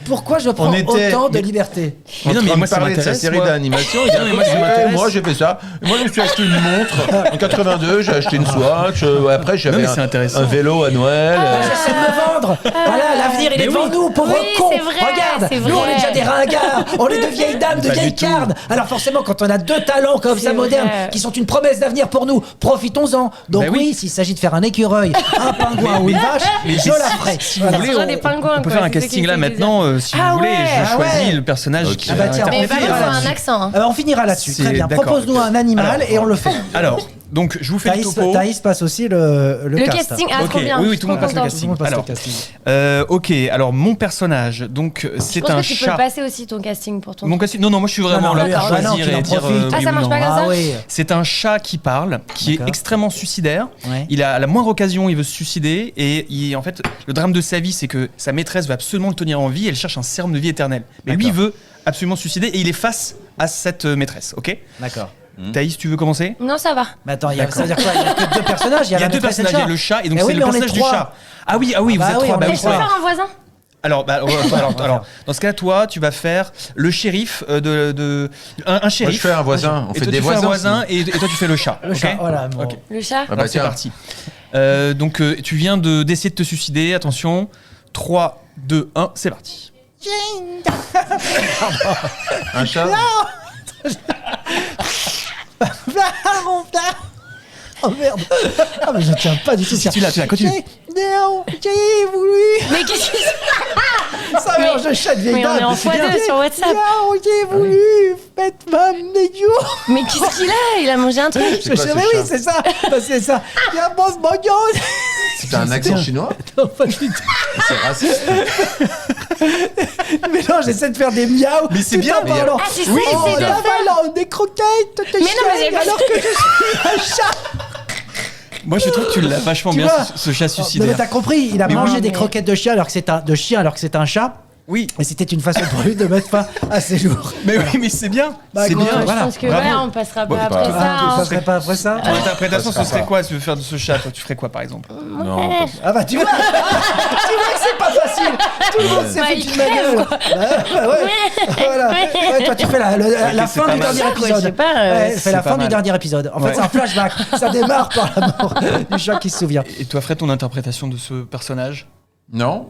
Pourquoi je prends était- autant de liberté Mais non, en mais train moi, de ça parler de sa m'intéresse, série moi. d'animation. Il dit, mais moi, ça ouais, m'intéresse. moi j'ai fait ça. Moi je me suis acheté une montre en 82. J'ai acheté une Swatch. Après j'avais mais c'est intéressant. un vélo à Noël. J'essaie de me vendre. Voilà, l'avenir, il est devant nous, pauvres Oui, cons. c'est vrai, Regarde, c'est nous, on vrai. est déjà des ringards. On est de vieilles dames, de Pas vieilles du tout. carnes. Alors forcément, quand on a deux talents comme ça C'est modernes, vrai. qui sont une promesse d'avenir pour nous, profitons-en. Donc Bah oui. oui, s'il s'agit de faire un écureuil, un pingouin ou une vache, je la ferai. Si vous Voilà. voulez, Ce sera des pingouins, on peut quoi, faire un c'est ça casting qui là fait maintenant, si Ah vous voulez. ouais, Je choisis ouais. le personnage Ok. qui Ah va bah tiens, interpréter. Mais par contre, finira faut un là-dessus. accent. Hein. Ah bah, on finira là-dessus. C'est- Très bien. d'accord. Propose-nous un animal Alors, et on le fait. Alors, donc je vous fais le Thaïs, topo. Thaïs passe aussi le Le cast. casting, ah, Ok, trop bien. oui, je suis tout le monde trop passe le contente. casting. Tout le monde passe Alors, le casting. Ok, alors mon personnage, donc Je c'est pense un que tu peux le chat. passer aussi ton casting pour ton. Mon casting, non, moi je suis vraiment Non, là lui, pour ah, non, choisir qu'il en et dire. profite. Ah, oui ça ou marche non. pas comme Ah ça oui. C'est un chat qui parle, qui est D'accord. extrêmement suicidaire. Ouais. Il a à la moindre occasion, il veut se suicider et en fait, le drame de sa vie, c'est que sa maîtresse veut absolument le tenir en vie. Elle cherche un sérum de vie éternelle. Mais lui D'accord. veut absolument se suicider et il est face à cette maîtresse. Ok. D'accord. Thaïs, tu veux commencer? Non, ça va. Mais attends, ça veut dire quoi? Il y a que deux personnages. Il y a la deux maîtresse et personnages, il y a le chat et donc Eh oui, c'est le mais on est personnage du trois. chat. Ah oui, Ah vous bah êtes oui, trois. on bah est Mais oui, je peux trois. faire un voisin Alors, dans ce cas, toi, tu vas faire le shérif un shérif. Moi, je fais un voisin. On Et fait toi, des tu fais un voisins. voiin et toi, tu fais le chat. Le ok chat, voilà. bon. Ok. Le chat Ah bah Alors, c'est tiens. parti. Donc, tu viens d'essayer de te suicider. Attention. 3, 2, 1, c'est parti. Un chat. Oh merde. Ah mais je tiens pas du tout. Si tu l'as, continue. Non, j'ai voulu. Mais qu'est-ce que c'est Ça mélange de chat de vieille Mais on dame. est en C'est bien. x2 sur WhatsApp. Non, j'ai voulu. Faites ma médio. Mais qu'est-ce qu'il a Il a mangé un truc. C'est quoi, ce Mais oui, chat c'est ça. Bah, c'est ça. Il y a mon mognon. C'est un accent chinois. Non, pas du tout. C'est raciste. Mais non, j'essaie de faire des miaou. Mais c'est tout bien, en mais il y a- parlant. Ah, c'est ça, Oui, essaie de la faire. voilà, des croquettes de Mais non, mais j'ai chien, pas- alors que je suis un chat. Moi, je trouve que tu l'as vachement Tu bien, vois ce chat Non, mais suicidaire. t'as compris, il a Mais mangé oui. des croquettes de chien alors que c'est un chat. Oui, Et c'était une façon pour lui de mettre fin à ses jours. mais oui, mais c'est bien. Bah, C'est écoute, bien. Je voilà. pense que Bravo. ouais, on passera Bon, pas c'est pas après grave. ça. Ah, hein. ça serait pas après ça Ton interprétation, Ça ce sera serait pas. quoi si tu veux faire de ce chat? Toi, tu ferais quoi, par exemple? Non. pas- Ah bah tu vois, tu vois que c'est pas facile. Tout le monde s'est Bah, foutu il de ma gueule. Bah, ouais. Voilà. Ouais, toi tu fais la c'est fin pas du mal. dernier Ça, quoi, je épisode. sais pas, Ouais, c'est fais la pas fin du mal. dernier épisode. En fait Ouais. c'est un flashback. Ça démarre par la mort du chat qui se souvient. Et toi, Fred, ton interprétation de ce personnage? Non.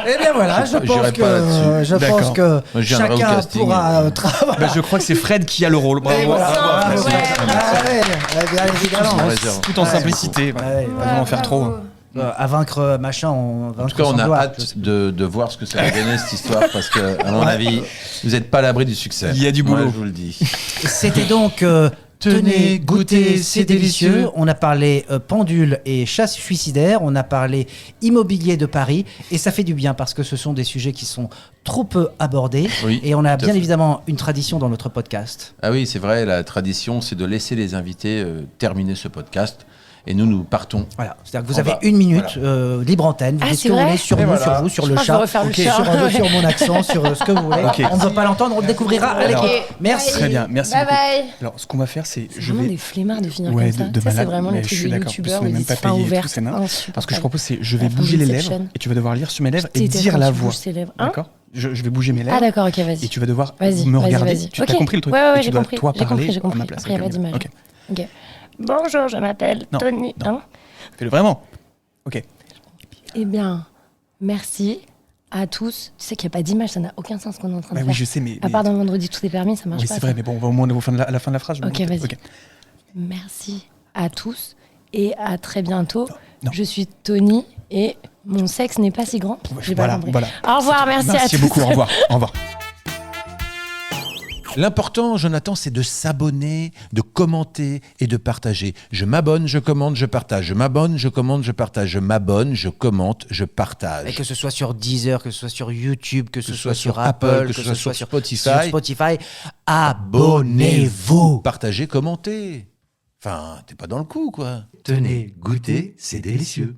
Eh bien voilà, je J'irai pense pas là-dessus. je pense D'accord. que Moi, je viendrai au chacun casting. pourra travailler. Bah, je crois que c'est Fred qui a le rôle. Bravo. Et voilà. bravo, Ah, merci, ouais. merci, Ah, ouais, bien évidemment. En réserve. Tout en simplicité. Ouais, Ouais. ouais. Pas en faire trop. hein. À vaincre machin, on En tout cas, on a hâte de voir ce que ça va donner cette histoire parce que, à mon avis, vous n'êtes pas à l'abri du succès. Il y a du Moi, boulot. je vous le dis. C'était donc tenez, goûtez, c'est délicieux. On a parlé pendule et chasse suicidaire. On a parlé immobilier de Paris. Et ça fait du bien parce que ce sont des sujets qui sont trop peu abordés. Oui, Et on a tout à bien fait. évidemment une tradition dans notre podcast. Ah oui, c'est vrai, la tradition, c'est de laisser les invités terminer ce podcast. Et nous partons. Voilà. C'est-à-dire que vous On avez va. une minute libre antenne. Vous Ah, dites ce c'est que vous vrai voulez sur Et nous, voilà. sur vous, sur Je le crois que je chat, vais refaire le Ok, chat. sur mon accent, sur ce que vous voulez. Ok. On ne veut pas l'entendre, on le découvrira à l'écran. Ok. Merci. Très bien, merci Bye beaucoup. bye. Alors, ce qu'on va faire, c'est. C'est Je vraiment vais. des flemmards de finir Ouais, comme ça. de Ça, c'est malade. vraiment les Mais je trucs suis de d'accord. youtubeurs En plus, où on est ils même disent pas fin payé et tout, ouverte. c'est nain. Insupportable. Alors, ce que je propose, c'est je vais La bouger les Inception. lèvres et tu vas devoir lire sur mes lèvres et Déteste dire quand la tu voix. bouges tes lèvres. Hein D'accord je vais bouger mes lèvres. Ah d'accord, ok, vas-y. Et tu vas devoir Vas-y, me vas-y, regarder. vas-y. Tu Ok. as compris le truc Ouais, ouais, Et ouais, tu j'ai dois, compris. toi, J'ai parler compris, j'ai à ma compris. place. Après, il y a pas Ok. d'image. Ok. Ok. Bonjour, je m'appelle Non, Tony. non. Hein Fais-le vraiment. Ok. Eh bien, merci à tous. Tu sais qu'il n'y a pas d'image, ça n'a aucun sens ce qu'on est en train de Bah faire. oui, je sais, mais. À part dans Vendredi, tout est permis, ça marche Oui, pas. c'est ça. vrai, mais bon, on va au moins à la fin de la phrase. je vais Ok, monter. vas-y. Merci à tous et à très bientôt. Non. Je suis Tony et mon sexe n'est pas si grand. J'ai pas Voilà, compris. voilà. Au revoir, merci à tous. Merci beaucoup, au revoir. Au revoir. L'important, Jonathan, c'est de s'abonner, de commenter et de partager. Je m'abonne, je commente, je partage. Je m'abonne, je commente, je partage. Je m'abonne, je commente, je partage. Et que ce soit sur Deezer, que ce soit sur YouTube, que ce soit sur Apple, Apple, que ce soit sur Spotify. sur Spotify, abonnez-vous. Partagez, commentez. Enfin, t'es pas dans le coup, quoi. Tenez, goûtez, c'est délicieux.